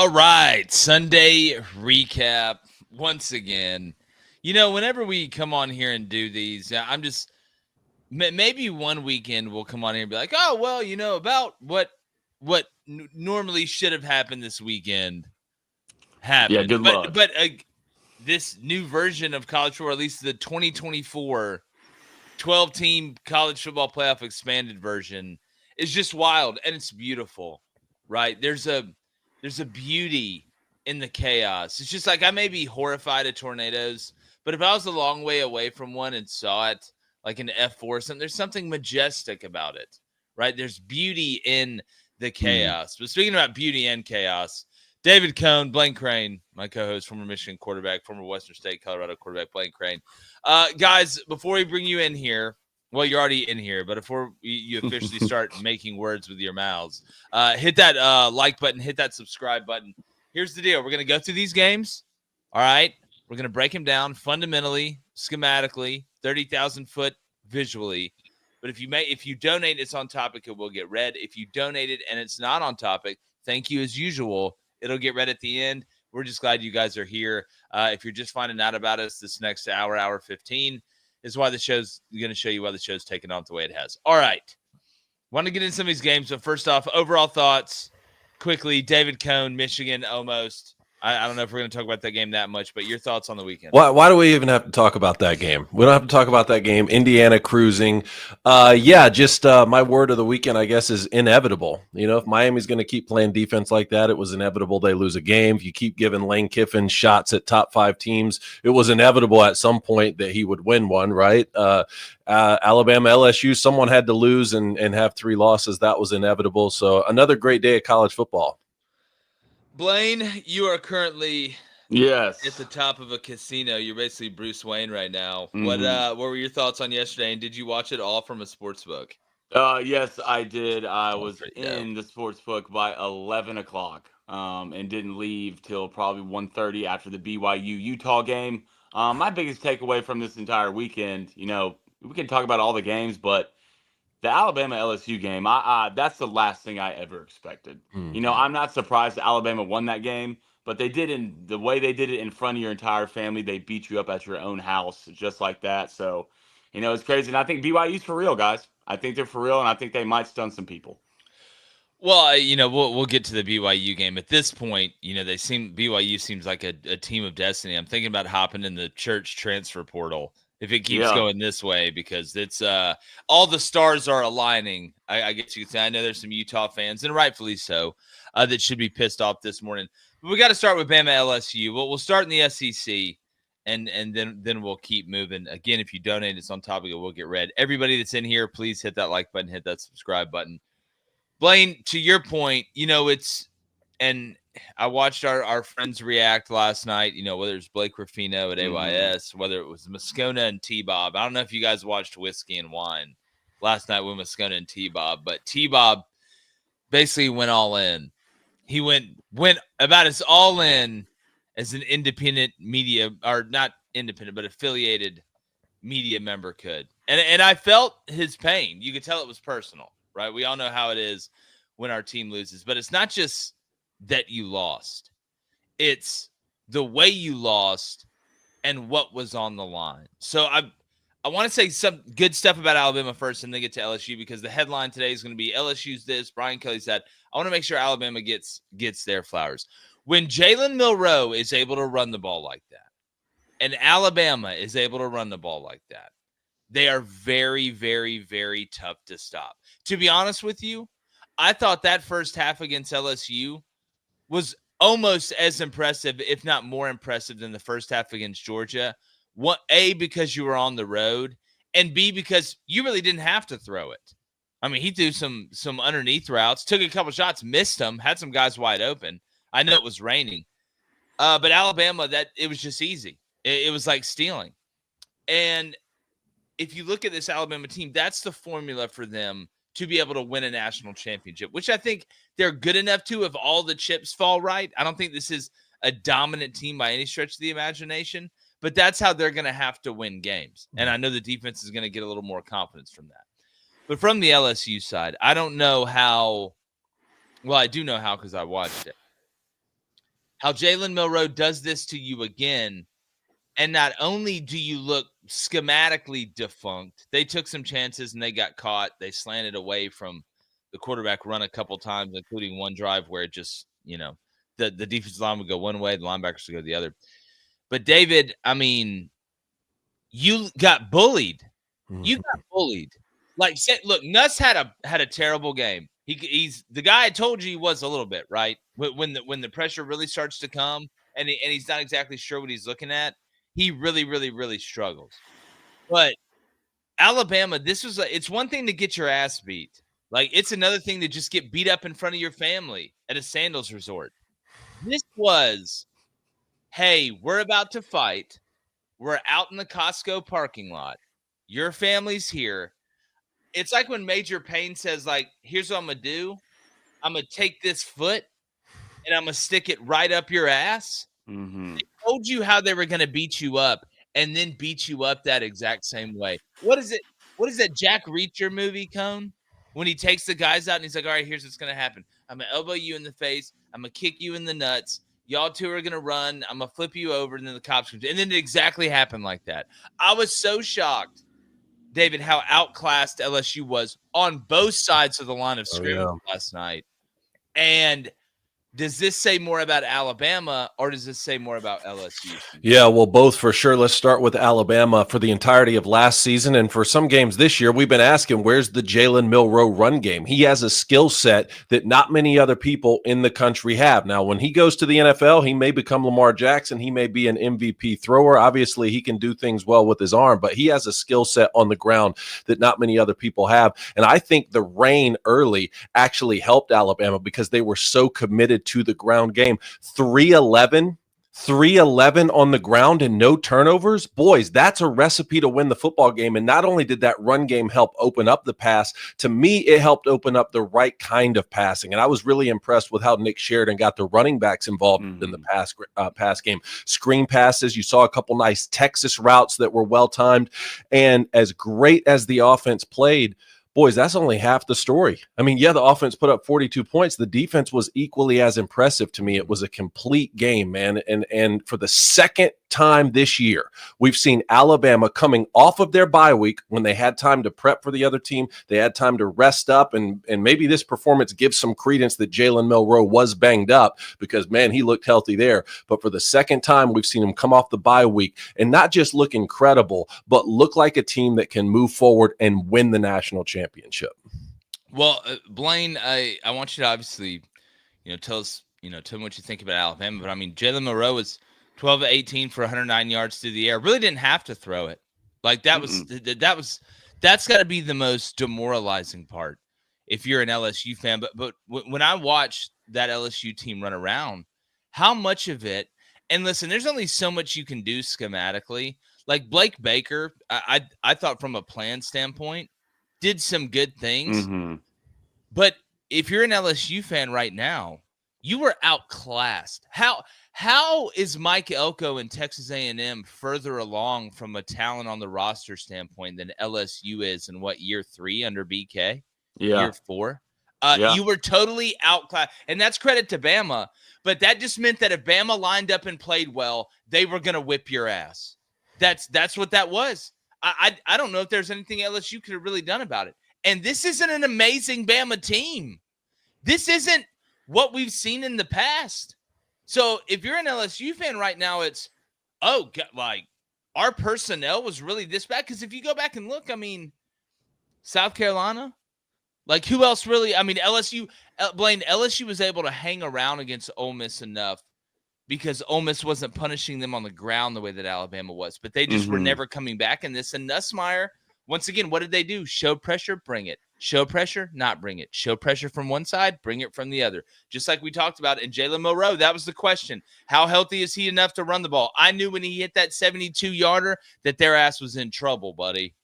All right, Sunday recap once again. Whenever we come on here and do these, I'm just maybe one weekend we'll come on here and be like, oh well, about what normally should have happened this weekend Yeah, happened, good luck. but this new version of college football, at least the 2024 12-team college football playoff expanded version, is just wild and it's beautiful, right? There's a beauty in the chaos. It's just like I may be horrified at tornadoes, but if I was a long way away from one and saw it like an F4 or something, there's something majestic about it, right? There's beauty in the chaos. But speaking about beauty and chaos, David Cohn, Blaine Crane, my co-host, former Michigan quarterback, former Western State, Colorado quarterback, Blaine Crane. Guys, before we bring you in here, well, you're already in here, but before you officially start making words with your mouths, hit that like button, hit that subscribe button. Here's the deal. We're going to go through these games, all right? We're going to break them down fundamentally, schematically, 30,000 foot visually. But if you donate, it's on topic, it will get read. If you donate it and it's not on topic, thank you as usual. It'll get read at the end. We're just glad you guys are here. If you're just finding out about us, this next hour 15 is why the show's going to show you why the show's taken off the way it has. All right. Want to get into some of these games, but first off, overall thoughts quickly. David Cohn, Michigan, almost. I don't know if we're going to talk about that game that much, but your thoughts on the weekend. Why do we even have to talk about that game? We don't have to talk about that game. Indiana cruising. My word of the weekend, I guess, is inevitable. If Miami's going to keep playing defense like that, it was inevitable they lose a game. If you keep giving Lane Kiffin shots at top 5 teams, it was inevitable at some point that he would win one, right? Alabama, LSU, someone had to lose and have 3 losses. That was inevitable. So another great day of college football. Blaine, you are currently Yes. at the top of a casino. You're basically Bruce Wayne right now. Mhm. What were your thoughts on yesterday, and did you watch it all from a sports book? Yes, I did. I was pretty in the sports book by 11 o'clock and didn't leave till probably 1:30 after the BYU-Utah game. My biggest takeaway from this entire weekend, we can talk about all the games, but the Alabama-LSU game, that's the last thing I ever expected. I'm not surprised that Alabama won that game, but they did the way they did it in front of your entire family. They beat you up at your own house just like that. So, it's crazy. And I think BYU's for real, guys. I think they're for real, and I think they might stun some people. Well, we'll get to the BYU game. At this point, BYU seems like a team of destiny. I'm thinking about hopping in the church transfer portal if it keeps going this way, because it's all the stars are aligning. I guess you could say. I know there's some Utah fans, and rightfully so, that should be pissed off this morning. But we got to start with Bama LSU. We'll start in the SEC, and then we'll keep moving. Again, if you donate, it's on topic. It will get read. Everybody that's in here, please hit that like button, hit that subscribe button. Blaine, to your point, and I watched our friends react last night, whether it's Blake Ruffino at AYS, whether it was Moscona and T-Bob. I don't know if you guys watched Whiskey and Wine last night with Moscona and T-Bob, but T-Bob basically went all in. He went about as all in as an independent media, or not independent, but affiliated media member could. And I felt his pain. You could tell it was personal. Right? We all know how it is when our team loses, but it's not just that you lost. It's the way you lost and what was on the line. So I want to say some good stuff about Alabama first and then get to LSU, because the headline today is going to be LSU's this, Brian Kelly's that. I want to make sure Alabama gets their flowers. When Jalen Milroe is able to run the ball like that, and Alabama is able to run the ball like that, they are very, very, very tough to stop. To be honest with you, I thought that first half against LSU was almost as impressive, if not more impressive, than the first half against Georgia. A, because you were on the road, and B, because you really didn't have to throw it. I mean, he threw some underneath routes, took a couple shots, missed them, had some guys wide open. I know it was raining. But Alabama, it was just easy. It was like stealing. And if you look at this Alabama team, that's the formula for them to be able to win a national championship, which I think they're good enough to if all the chips fall right. I don't think this is a dominant team by any stretch of the imagination, but that's how they're going to have to win games. And I know the defense is going to get a little more confidence from that. But from the LSU side, I don't know how – well, I do know how because I watched it. how Jalen Milroe does this to you again. And not only do you look schematically defunct, they took some chances and they got caught. They slanted away from the quarterback run a couple times, including one drive where it just, the defensive line would go one way, the linebackers would go the other. But David, I mean, you got bullied. You got bullied. Like, look, Nuss had a terrible game. He's the guy I told you he was a little bit, right? When the pressure really starts to come and he's not exactly sure what he's looking at, he really, really, really struggles. But Alabama, it's one thing to get your ass beat. Like, it's another thing to just get beat up in front of your family at a sandals resort. This was, hey, we're about to fight. We're out in the Costco parking lot. Your family's here. It's like when Major Payne says, like, here's what I'm going to do. I'm going to take this foot and I'm going to stick it right up your ass. Mm-hmm. They told you how they were going to beat you up and then beat you up that exact same way. What is it? What is that Jack Reacher movie, Cone? When he takes the guys out and he's like, all right, here's what's going to happen. I'm going to elbow you in the face. I'm going to kick you in the nuts. Y'all two are going to run. I'm going to flip you over. And then the cops come. And then it exactly happened like that. I was so shocked, David, how outclassed LSU was on both sides of the line of scrimmage last night. And does this say more about Alabama or does this say more about LSU? Yeah, well, both for sure. Let's start with Alabama. For the entirety of last season and for some games this year, we've been asking, where's the Jalen Milroe run game? He has a skill set that not many other people in the country have. Now, when he goes to the NFL, he may become Lamar Jackson. He may be an MVP thrower. Obviously, he can do things well with his arm, but he has a skill set on the ground that not many other people have. And I think the rain early actually helped Alabama because they were so committed to the ground game. 311 on the ground and no turnovers. Boys, that's a recipe to win the football game. And not only did that run game help open up the pass, to me, it helped open up the right kind of passing. And I was really impressed with how Nick Sheridan got the running backs involved in the pass game. Screen passes. You saw a couple nice Texas routes that were well-timed. And as great as the offense played, boys, that's only half the story. I mean, yeah, the offense put up 42 points. The defense was equally as impressive to me. It was a complete game, man. And for the second time this year, we've seen Alabama coming off of their bye week when they had time to prep for the other team. They had time to rest up, and maybe this performance gives some credence that Jalen Milroe was banged up because, man, he looked healthy there. But for the second time, we've seen him come off the bye week and not just look incredible, but look like a team that can move forward and win the national championship. Well, Blaine, I want you to obviously, tell me what you think about Alabama. But I mean, Jalen Milroe was 12 to 18 for 109 yards through the air. Really didn't have to throw it. Like that's got to be the most demoralizing part if you're an LSU fan. But when I watch that LSU team run around, how much of it? And listen, there's only so much you can do schematically. Like Blake Baker, I thought from a plan standpoint, did some good things. Mm-hmm. But if you're an LSU fan right now, you were outclassed. How is Mike Elko and Texas A&M further along from a talent on the roster standpoint than LSU is in year 3 under BK? Yeah. Year 4? You were totally outclassed. And that's credit to Bama. But that just meant that if Bama lined up and played well, they were going to whip your ass. That's what that was. I don't know if there's anything LSU could have really done about it. And this isn't an amazing Bama team. This isn't what we've seen in the past. So if you're an LSU fan right now, it's, our personnel was really this bad. Because if you go back and look, I mean, South Carolina, like who else really? I mean, LSU was able to hang around against Ole Miss enough because Ole Miss wasn't punishing them on the ground the way that Alabama was. But they just were never coming back in this. And Nussmeier, once again, what did they do? Show pressure, bring it. Show pressure, not bring it. Show pressure from one side, bring it from the other. Just like we talked about in Jalen Milroe, that was the question. How healthy is he enough to run the ball? I knew when he hit that 72-yarder that their ass was in trouble, buddy.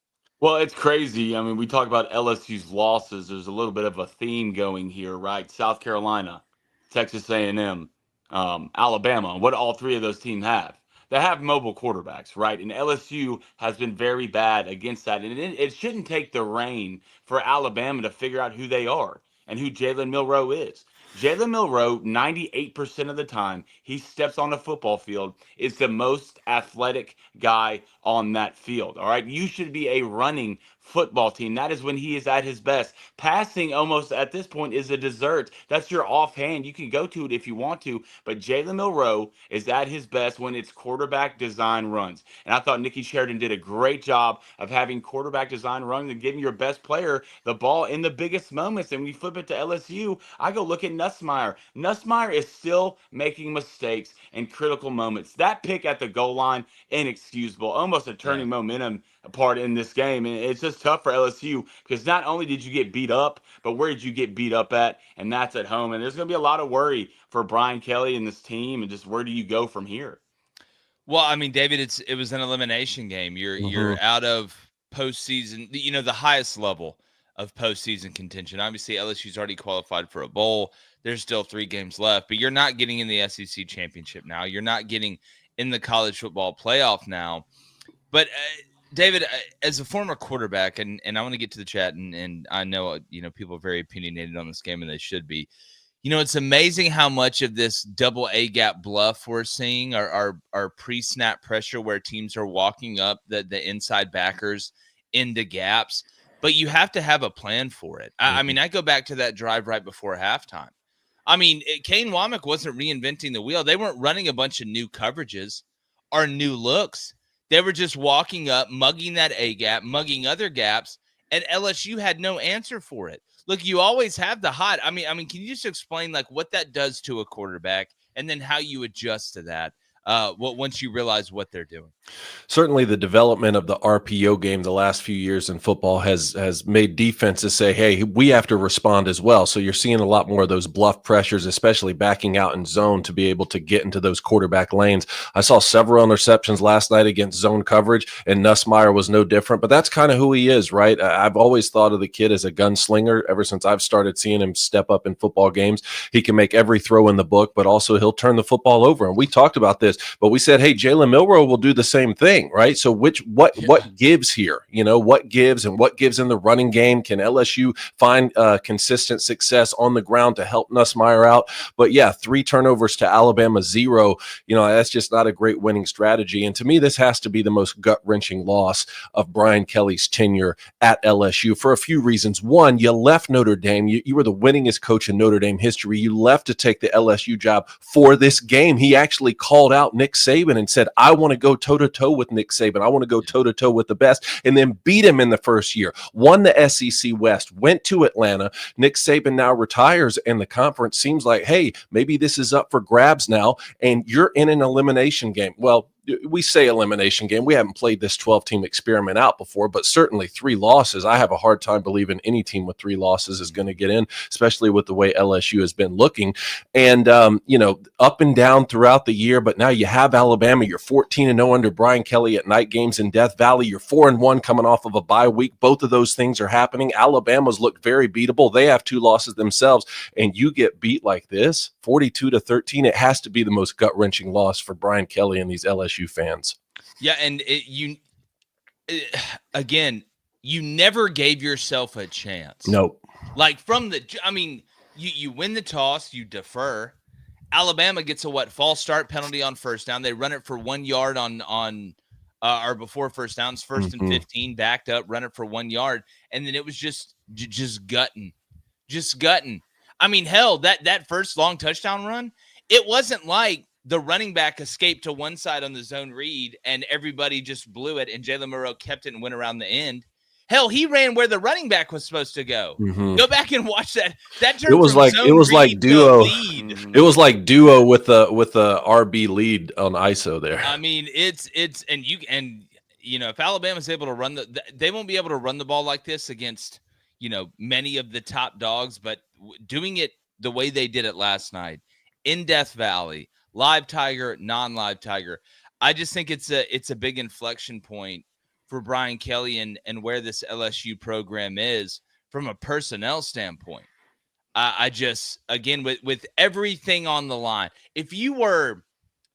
Well, it's crazy. I mean, we talk about LSU's losses. There's a little bit of a theme going here, right? South Carolina, Texas A&M, Alabama. What all three of those teams have? They have mobile quarterbacks, right? And LSU has been very bad against that. And it shouldn't take the reign for Alabama to figure out who they are and who Jalen Milroe is. Jalen Milroe, 98% of the time he steps on the football field, is the most athletic guy on that field. All right. You should be a running football team. That is when he is at his best. Passing almost at this point is a dessert. That's your offhand. You can go to it if you want to, but Jalen Milroe is at his best when it's quarterback design runs. And I thought Nikki Sheridan did a great job of having quarterback design runs and giving your best player the ball in the biggest moments. And when you flip it to LSU, I go look at Nussmeier. Nussmeier is still making mistakes in critical moments. That pick at the goal line, inexcusable, almost a turning momentum part in this game. And it's just tough for LSU because not only did you get beat up, but where did you get beat up at? And that's at home. And there's going to be a lot of worry for Brian Kelly and this team. And just where do you go from here? Well, I mean, David, it was an elimination game. You're out of postseason, the highest level of postseason contention. Obviously, LSU's already qualified for a bowl. There's still 3 games left, but you're not getting in the SEC championship now. You're not getting in the college football playoff now. But David, as a former quarterback, and I want to get to the chat, and I know people are very opinionated on this game, and they should be. It's amazing how much of this double A gap bluff we're seeing are pre-snap pressure where teams are walking up the inside backers into gaps, but you have to have a plan for it. I mean, I go back to that drive right before halftime. I mean, Kane Womack wasn't reinventing the wheel. They weren't running a bunch of new coverages or new looks. They were just walking up, mugging that A gap, mugging other gaps, and LSU had no answer for it. Look, you always have the hot. I mean, can you just explain like what that does to a quarterback and then how you adjust to that once you realize what they're doing? Certainly the development of the RPO game the last few years in football has made defenses say, hey, we have to respond as well. So you're seeing a lot more of those bluff pressures, especially backing out in zone to be able to get into those quarterback lanes. I saw several interceptions last night against zone coverage, and Nussmeier was no different, but that's kind of who he is, right? I've always thought of the kid as a gunslinger ever since I've started seeing him step up in football games. He can make every throw in the book, but also he'll turn the football over. And we talked about this, but we said, hey, Jalen Milroe will do the same thing, right? So what gives here? What gives and what gives in the running game? Can LSU find consistent success on the ground to help Nussmeier out? But yeah, 3 turnovers to Alabama 0. That's just not a great winning strategy. And to me, this has to be the most gut-wrenching loss of Brian Kelly's tenure at LSU for a few reasons. One, you left Notre Dame. You were the winningest coach in Notre Dame history. You left to take the LSU job for this game. He actually called out Nick Saban and said, I want to go toe-to-toe with Nick Saban. I want to go toe-to-toe with the best, and then beat him in the first year. Won the SEC West, went to Atlanta. Nick Saban now retires, and the conference seems like, hey, maybe this is up for grabs now, and you're in an elimination game. Well, we say elimination game. We haven't played this 12-team experiment out before, but certainly 3 losses. I have a hard time believing any team with 3 losses is going to get in, especially with the way LSU has been looking. And, up and down throughout the year, but now you have Alabama. You're 14-0 under Brian Kelly at night games in Death Valley. You're 4-1 coming off of a bye week. Both of those things are happening. Alabama's looked very beatable. They have 2 losses themselves, and you get beat like this, 42-13. It has to be the most gut-wrenching loss for Brian Kelly and these LSU fans. Yeah, and again, you never gave yourself a chance. Nope. Like you win the toss, you defer. Alabama gets a false start penalty on first down. They run it for 1 yard on or before first downs, first and 15, backed up, run it for 1 yard, and then it was just gutting. I mean, hell, that first long touchdown run, it wasn't like the running back escaped to one side on the zone read and everybody just blew it and Jalen Milroe kept it and went around the end. Hell, he ran where the running back was supposed to go. Go back and watch that. That turned it was like duo. It was like duo with the RB lead on ISO there. I mean, it's if Alabama's able to run they won't be able to run the ball like this against many of the top dogs, but doing it the way they did it last night in Death Valley, live Tiger, non-live Tiger, I just think it's a big inflection point for Brian Kelly and where this LSU program is from a personnel standpoint. I just, again, with everything on the line, if you were,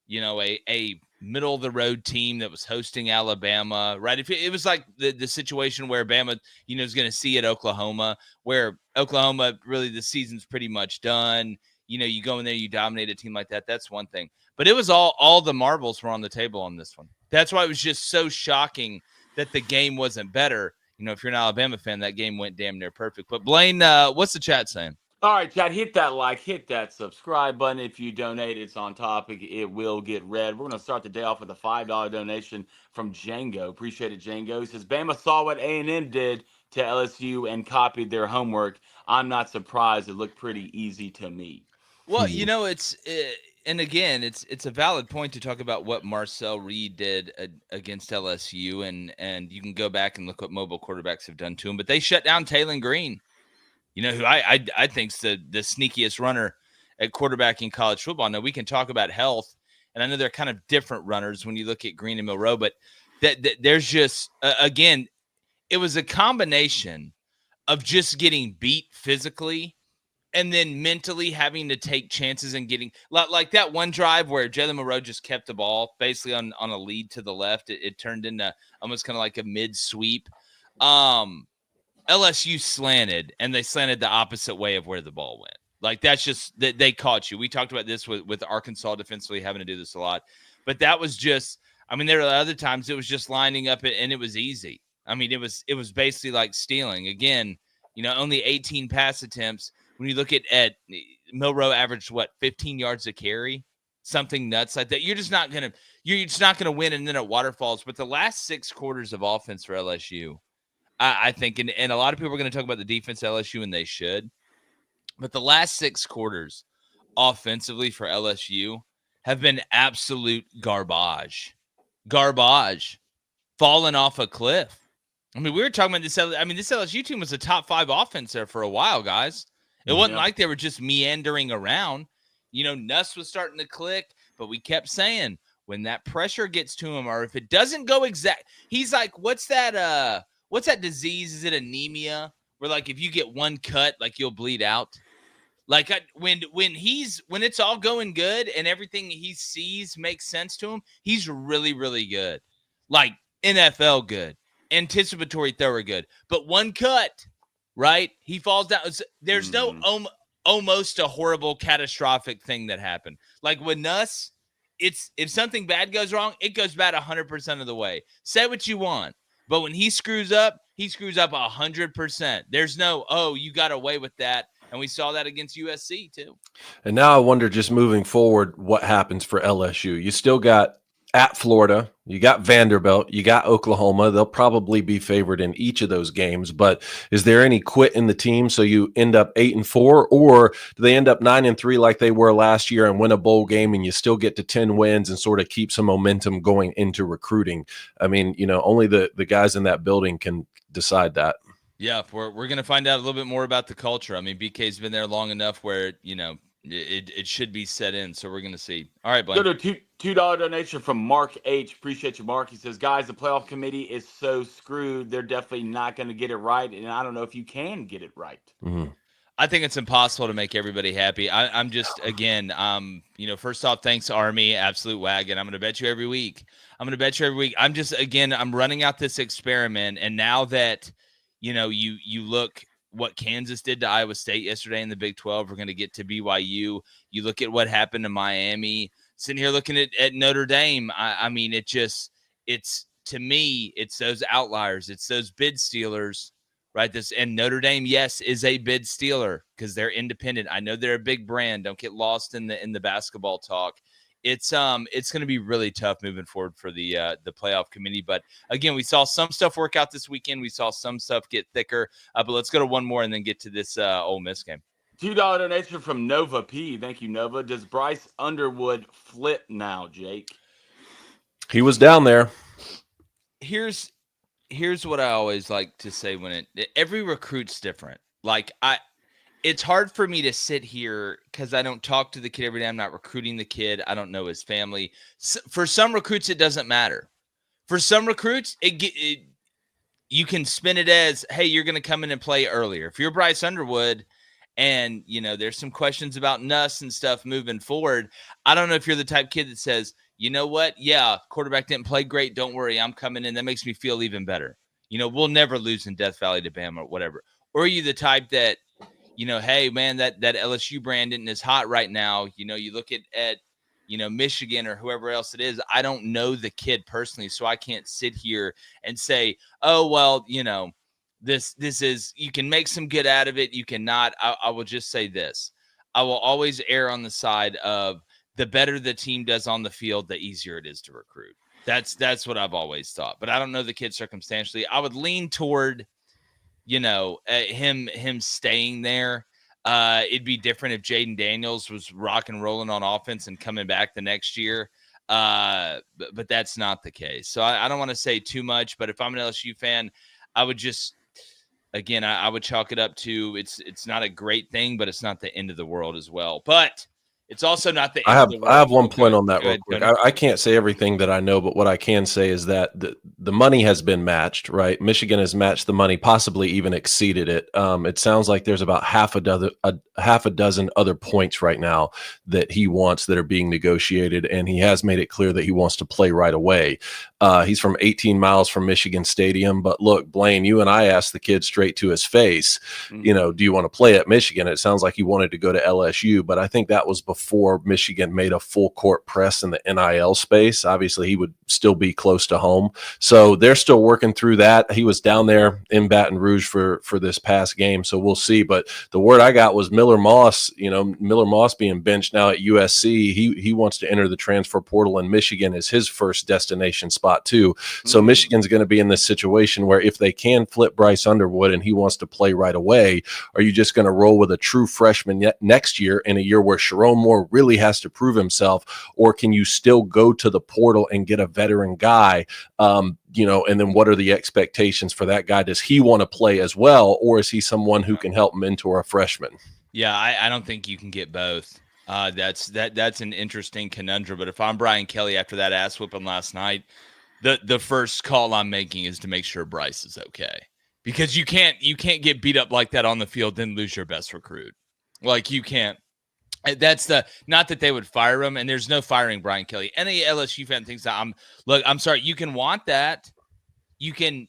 a middle of the road team that was hosting Alabama, right? If it was like the situation where Bama, is going to see at Oklahoma, where Oklahoma really the season's pretty much done. You go in there, you dominate a team like that. That's one thing. But it was all the marbles were on the table on this one. That's why it was just so shocking that the game wasn't better. If you're an Alabama fan, that game went damn near perfect. But Blaine, what's the chat saying? All right, chat, hit that like, hit that subscribe button. If you donate, it's on topic. It will get read. We're going to start the day off with a $5 donation from Django. Appreciate it, Django. He says, Bama saw what A&M did to LSU and copied their homework. I'm not surprised. It looked pretty easy to me. Well, and again, it's a valid point to talk about what Marcel Reed did against LSU, and you can go back and look what mobile quarterbacks have done to him. But they shut down Taylon Green, who I think's the sneakiest runner at quarterback in college football. Now we can talk about health, and I know they're kind of different runners when you look at Green and Milroe, but that there's just again, it was a combination of just getting beat physically and then mentally having to take chances and getting like that one drive where Jalen Milroe just kept the ball basically on a lead to the left. It turned into almost kind of like a mid sweep. LSU slanted, and they slanted the opposite way of where the ball went. Like that's just that they caught you. We talked about this with Arkansas defensively having to do this a lot, but that was just. There were other times it was just lining up and it was easy. It was basically like stealing. Again, only 18 pass attempts. When you look at Milroe averaged 15 yards a carry, something nuts like that. You're just not gonna win, and then it waterfalls. But the last 6 quarters of offense for LSU, I think, and a lot of people are going to talk about the defense at LSU, and they should. But the last 6 quarters offensively for LSU have been absolute garbage, falling off a cliff. We were talking about this. This LSU team was a top 5 offense there for a while, guys. It wasn't like they were just meandering around. Nuss was starting to click, but we kept saying when that pressure gets to him, or if it doesn't go he's like, what's that disease? Is it anemia? Where like if you get one cut, like you'll bleed out. Like when it's all going good and everything he sees makes sense to him, he's really, really good. Like NFL good, anticipatory thrower good. But one cut, right? He falls down. There's no almost a horrible catastrophic thing that happened. Like with Nuss, if something bad goes wrong, it goes bad 100% of the way. Say what you want, but when he screws up 100%. There's no, you got away with that. And we saw that against USC too. And now I wonder, just moving forward, what happens for LSU? You still got at Florida, you got Vanderbilt, you got Oklahoma. They'll probably be favored in each of those games. But is there any quit in the team so you end up 8-4, or do they end up 9-3 like they were last year and win a bowl game and you still get to 10 wins and sort of keep some momentum going into recruiting? Only the guys in that building can decide that. Yeah, we're going to find out a little bit more about the culture. BK's been there long enough where, it should be set in. So we're going to see. All right, Blaine. Go to $2 donation from Mark H. Appreciate you, Mark. He says, guys, the playoff committee is so screwed. They're definitely not going to get it right. And I don't know if you can get it right. Mm-hmm. I think it's impossible to make everybody happy. I'm just, again, first off, thanks, Army, Absolute Wagon. I'm going to bet you every week. I'm just, again, I'm running out this experiment. And now that, you look what Kansas did to Iowa State yesterday in the Big 12, we're going to get to BYU. You look at what happened to Miami, sitting here looking at Notre Dame. It's to me, it's those outliers. It's those bid stealers, right? And Notre Dame, yes, is a bid stealer because they're independent. I know they're a big brand. Don't get lost in the basketball talk. It's going to be really tough moving forward for the playoff committee. But again, we saw some stuff work out this weekend. We saw some stuff get thicker. But let's go to one more and then get to this Ole Miss game. $2 donation from Nova P. Thank you, Nova. Does Bryce Underwood flip now, Jake? He was down there. Here's what I always like to say when every recruit's different. It's hard for me to sit here because I don't talk to the kid every day. I'm not recruiting the kid. I don't know his family. For some recruits, it doesn't matter. For some recruits, you can spin it as, hey, you're going to come in and play earlier. If you're Bryce Underwood and, there's some questions about Nuss and stuff moving forward, I don't know if you're the type kid that says, you know what? Yeah, quarterback didn't play great. Don't worry. I'm coming in. That makes me feel even better. We'll never lose in Death Valley to Bama or whatever. Or are you the type that, hey, man, that LSU brand isn't as hot right now. You look at Michigan or whoever else it is. I don't know the kid personally, so I can't sit here and say, oh, well, this is, you can make some good out of it. You cannot. I will just say this. I will always err on the side of the better the team does on the field, the easier it is to recruit. That's what I've always thought. But I don't know the kid circumstantially. I would lean toward, him staying there. It'd be different if Jaden Daniels was rock and rolling on offense and coming back the next year. But that's not the case. So I don't want to say too much, but if I'm an LSU fan, I would just, again, I would chalk it up to it's not a great thing, but it's not the end of the world as well. But it's also not the end of the world. I have one point on that real quick. I can't say everything that I know, but what I can say is that the money has been matched, right? Michigan has matched the money, possibly even exceeded it. It sounds like there's about half a dozen other points right now that he wants that are being negotiated, and he has made it clear that he wants to play right away. He's from 18 miles from Michigan Stadium, but look, Blaine, you and I asked the kid straight to his face, do you want to play at Michigan? It sounds like he wanted to go to LSU, but I think that was before Michigan made a full court press in the NIL space. Obviously, he would still be close to home. So they're still working through that. He was down there in Baton Rouge for this past game, so we'll see. But the word I got was Miller Moss being benched now at USC. He wants to enter the transfer portal, and Michigan is his first destination spot too. So Michigan's going to be in this situation where if they can flip Bryce Underwood and he wants to play right away, are you just going to roll with a true freshman next year in a year where Sharon Moore really has to prove himself, or can you still go to the portal and get a veteran guy? And then what are the expectations for that guy? Does he want to play as well, or is he someone who can help mentor a freshman? Yeah, I don't think you can get both. That's an interesting conundrum. But if I'm Brian Kelly after that ass whooping last night, the first call I'm making is to make sure Bryce is okay, because you can't get beat up like that on the field, then lose your best recruit. Like, you can't. That's not that they would fire him, and there's no firing Brian Kelly. Any LSU fan thinks that I'm sorry, you can want that. You can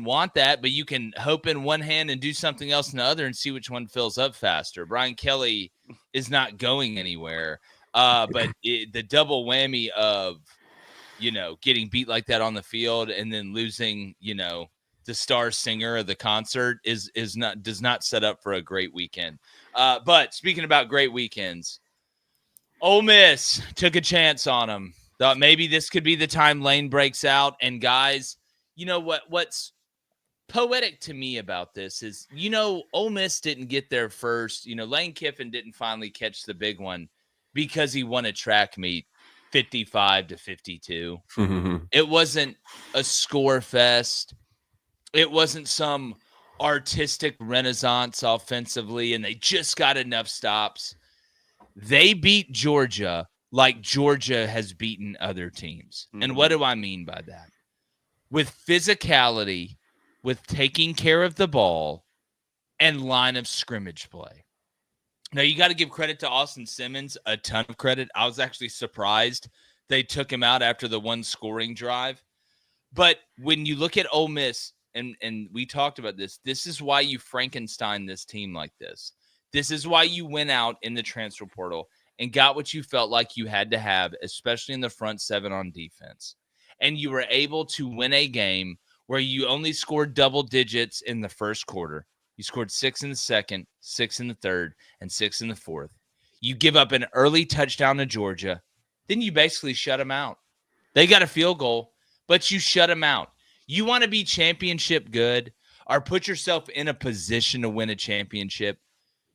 want that, but you can hope in one hand and do something else in the other and see which one fills up faster. Brian Kelly is not going anywhere. But the double whammy of, getting beat like that on the field and then losing, the star singer of the concert does not set up for a great weekend. But speaking about great weekends, Ole Miss took a chance on him. Thought maybe this could be the time Lane breaks out. And guys, what's poetic to me about this is, Ole Miss didn't get there first. Lane Kiffin didn't finally catch the big one because he won a track meet 55-52. Mm-hmm. It wasn't a score fest. It wasn't some artistic renaissance offensively, and they just got enough stops. They beat Georgia like Georgia has beaten other teams. Mm-hmm. And what do I mean by that? With physicality, with taking care of the ball, and line of scrimmage play. Now, you got to give credit to Austin Simmons, a ton of credit. I was actually surprised they took him out after the one scoring drive. But when you look at Ole Miss, and we talked about this is why you Frankenstein this team like this. This is why you went out in the transfer portal and got what you felt like you had to have, especially in the front seven on defense. And you were able to win a game where you only scored double digits in the first quarter. You scored 6 in the second, 6 in the third, and 6 in the fourth. You give up an early touchdown to Georgia. Then you basically shut them out. They got a field goal, but you shut them out. You want to be championship good or put yourself in a position to win a championship,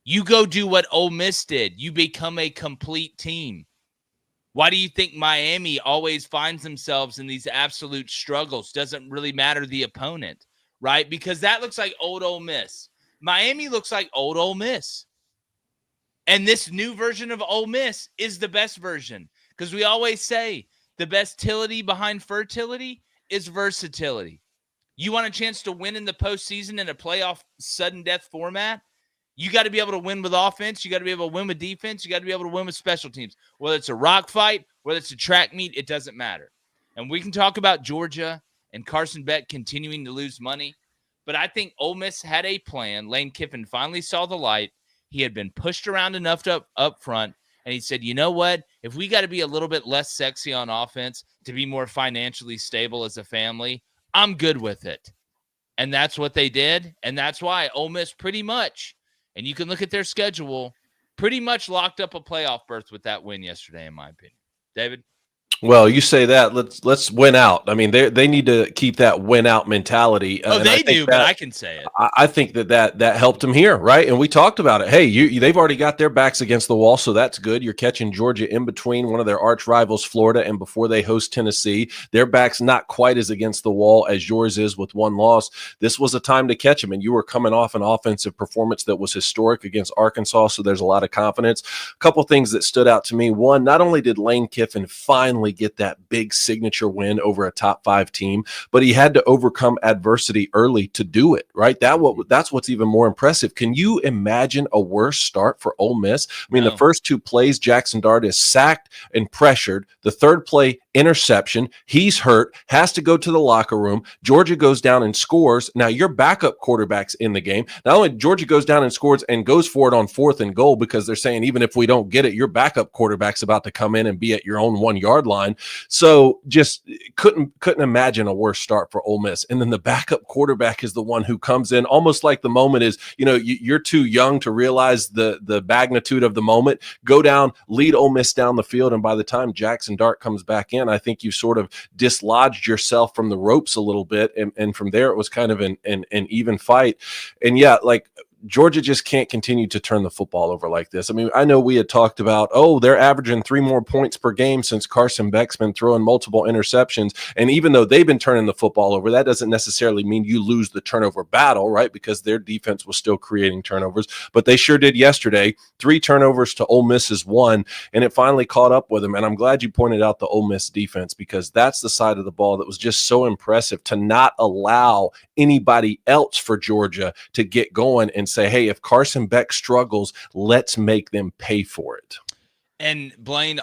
you go do what Ole Miss did. You become a complete team. Why do you think Miami always finds themselves in these absolute struggles? Doesn't really matter the opponent, right? Because that looks like old Ole Miss. Miami looks like old Ole Miss. And this new version of Ole Miss is the best version, because we always say the best tility behind fertility is versatility. You want a chance to win in the postseason in a playoff sudden death format? You got to be able to win with offense. You got to be able to win with defense. You got to be able to win with special teams, whether it's a rock fight whether it's a track meet, it doesn't matter. And we can talk about Georgia and Carson Beck continuing to lose money, but I think Ole Miss had a plan. Lane Kiffin finally saw the light. He had been pushed around enough up front, and he said, you know what? If we got to be a little bit less sexy on offense to be more financially stable as a family, I'm good with it. And that's what they did, and that's why Ole Miss pretty much, and you can look at their schedule, pretty much locked up a playoff berth with that win yesterday, in my opinion. David? Well, you say that. Let's win out. I mean, they need to keep that win out mentality. Oh, they do, but I can say it. I think that helped them here, right? And we talked about it. Hey, they've already got their backs against the wall, so that's good. You're catching Georgia in between one of their arch rivals, Florida, and before they host Tennessee, their back's not quite as against the wall as yours is with one loss. This was a time to catch them, and you were coming off an offensive performance that was historic against Arkansas, so there's a lot of confidence. A couple things that stood out to me. One, not only did Lane Kiffin finally get that big signature win over a top 5 team, but he had to overcome adversity early to do it, right? That's what's even more impressive. Can you imagine a worse start for Ole Miss? I mean, The first 2 plays, Jackson Dart is sacked and pressured. The third play, interception. He's hurt, has to go to the locker room. Georgia goes down and scores. Now, your backup quarterback's in the game. Not only Georgia goes down and scores and goes for it on 4th and goal because they're saying even if we don't get it, your backup quarterback's about to come in and be at your own 1-yard line. So just couldn't imagine a worse start for Ole Miss. And then the backup quarterback is the one who comes in almost like the moment is, you're too young to realize the magnitude of the moment. Go down, lead Ole Miss down the field, and by the time Jackson Dart comes back in, I think you sort of dislodged yourself from the ropes a little bit, and from there it was kind of an even fight. And yeah, like Georgia just can't continue to turn the football over like this. I mean, I know we had talked about, they're averaging 3 more points per game since Carson Beck's been throwing multiple interceptions. And even though they've been turning the football over, that doesn't necessarily mean you lose the turnover battle, right? Because their defense was still creating turnovers. But they sure did yesterday. 3 turnovers to Ole Miss's 1, and it finally caught up with them. And I'm glad you pointed out the Ole Miss defense, because that's the side of the ball that was just so impressive, to not allow anybody else for Georgia to get going and say, hey, if Carson Beck struggles, let's make them pay for it. And Blaine,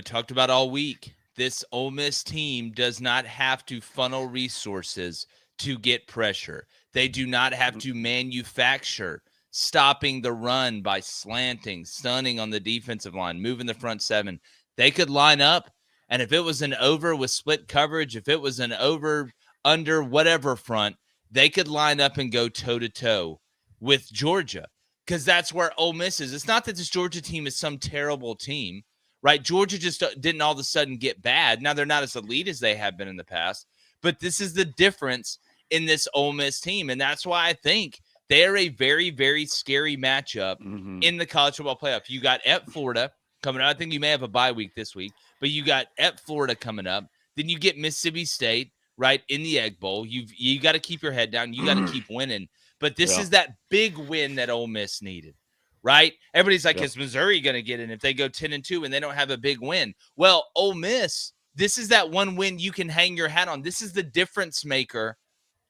talked about all week, this Ole Miss team does not have to funnel resources to get pressure. They do not have to manufacture stopping the run by slanting, stunning on the defensive line, moving the front 7. They could line up, and if it was an over with split coverage, if it was an over, under, whatever front, they could line up and go toe-to-toe with Georgia, because that's where Ole Miss is. It's not that this Georgia team is some terrible team, right? Georgia just didn't all of a sudden get bad. Now, they're not as elite as they have been in the past, but this is the difference in this Ole Miss team, and that's why I think they're a very, very scary matchup in the college football playoff. You got at Florida coming up. I think you may have a bye week this week, but you got at Florida coming up. Then you get Mississippi State, right, in the Egg Bowl. You got to keep your head down. You got to keep winning. But this is that big win that Ole Miss needed, right? Everybody's like, is Missouri going to get in if they go 10-2 and they don't have a big win? Well, Ole Miss, this is that one win you can hang your hat on. This is the difference maker,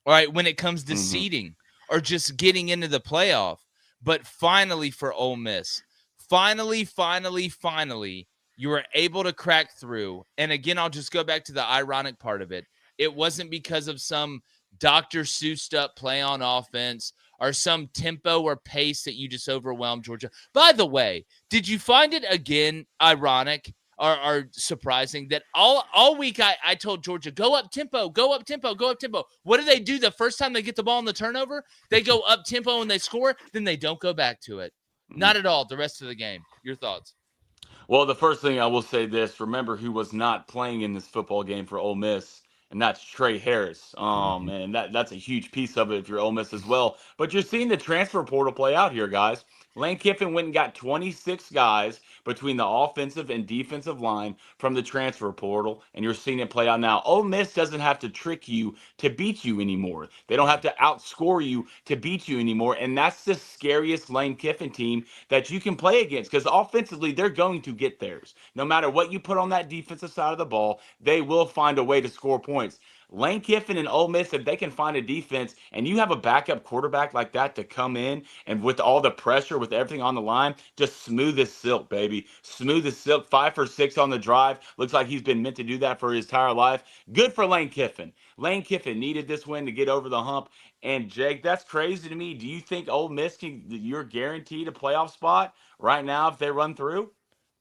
all right, when it comes to seeding or just getting into the playoff. But finally for Ole Miss, finally, you were able to crack through. And again, I'll just go back to the ironic part of it. It wasn't because of some Dr. Seussed up play on offense or some tempo or pace that you just overwhelmed Georgia. By the way, did you find it again ironic or surprising that all week I told Georgia, go up tempo. What do they do the first time they get the ball in the turnover? They go up tempo and they score, then they don't go back to it. Not at all the rest of the game. Your thoughts? Well, the first thing I will say this, remember who was not playing in this football game for Ole Miss, and that's Trey Harris. And that's a huge piece of it if you're Ole Miss as well. But you're seeing the transfer portal play out here, guys. Lane Kiffin went and got 26 guys between the offensive and defensive line from the transfer portal, and you're seeing it play out now. Ole Miss doesn't have to trick you to beat you anymore. They don't have to outscore you to beat you anymore, and that's the scariest Lane Kiffin team that you can play against, because offensively, they're going to get theirs. No matter what you put on that defensive side of the ball, they will find a way to score points. Lane Kiffin and Ole Miss, if they can find a defense and you have a backup quarterback like that to come in and with all the pressure, with everything on the line, just smooth as silk, baby. Smooth as silk. 5 for 6 on the drive. Looks like he's been meant to do that for his entire life. Good for Lane Kiffin. Lane Kiffin needed this win to get over the hump. And Jake, that's crazy to me. Do you think Ole Miss you're guaranteed a playoff spot right now if they run through?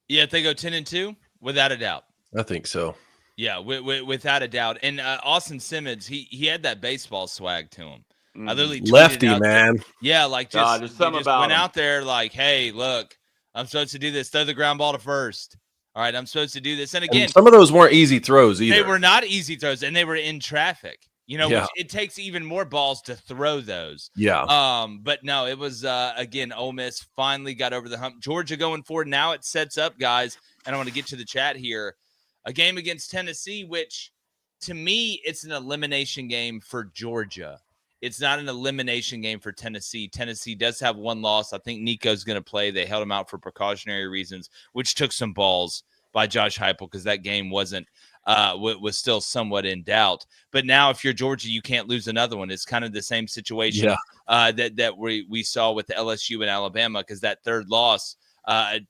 Yeah, if they go 10-2, without a doubt. I think so. Yeah, without a doubt. And Austin Simmons, he had that baseball swag to him. I literally tweeted lefty, out man. there, yeah, like just, there's he something just about went him. out there like, hey, look, I'm supposed to do this. Throw the ground ball to first. All right, I'm supposed to do this. And again, And some of those weren't easy throws either. they were not easy throws, and they were in traffic. Yeah. Which it takes even more balls to throw those. Yeah. But no, it was again, Ole Miss finally got over the hump. Georgia going forward. Now it sets up, guys, and I want to get to the chat here. A game against Tennessee, which to me, it's an elimination game for Georgia. It's not an elimination game for Tennessee. Tennessee does have one loss. I think Nico's going to play. They held him out for precautionary reasons, which took some balls by Josh Heupel because that game was still somewhat in doubt. But now if you're Georgia, you can't lose another one. It's kind of the same situation that we saw with LSU and Alabama, because that third loss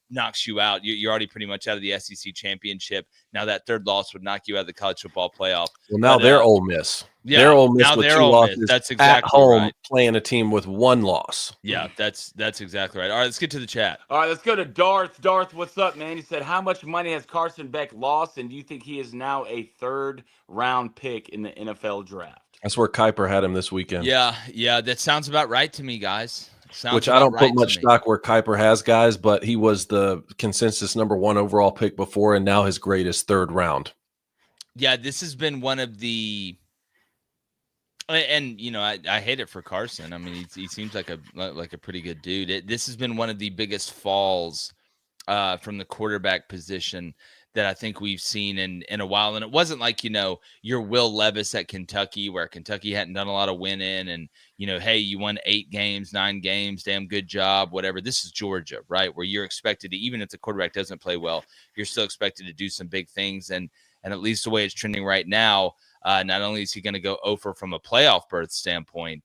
knocks you out. You're already pretty much out of the SEC championship. Now that third loss would knock you out of the college football playoff. Well, now they're Ole Miss. Yeah, they're Ole Miss now with they're 2 Ole losses Miss. That's exactly at home, right. playing a team with 1 loss. Yeah, that's exactly right. All right, let's get to the chat. All right, let's go to Darth. Darth, what's up, man? He said, how much money has Carson Beck lost, and do you think he is now a 3rd-round pick in the NFL draft? That's where Kuiper had him this weekend. Yeah, that sounds about right to me, guys. Which I don't put much stock where Kuiper has, guys, but he was the consensus number 1 overall pick before, and now his grade is 3rd round. Yeah, this has been one of the, and I hate it for Carson. I mean, he seems like a pretty good dude. This has been one of the biggest falls from the quarterback position that I think we've seen in a while. And it wasn't like, your Will Levis at Kentucky, where Kentucky hadn't done a lot of winning and, hey, you won 8 games, 9 games, damn good job, whatever. This is Georgia, right? Where you're expected to, even if the quarterback doesn't play well, you're still expected to do some big things. And at least the way it's trending right now, not only is he going to go over from a playoff berth standpoint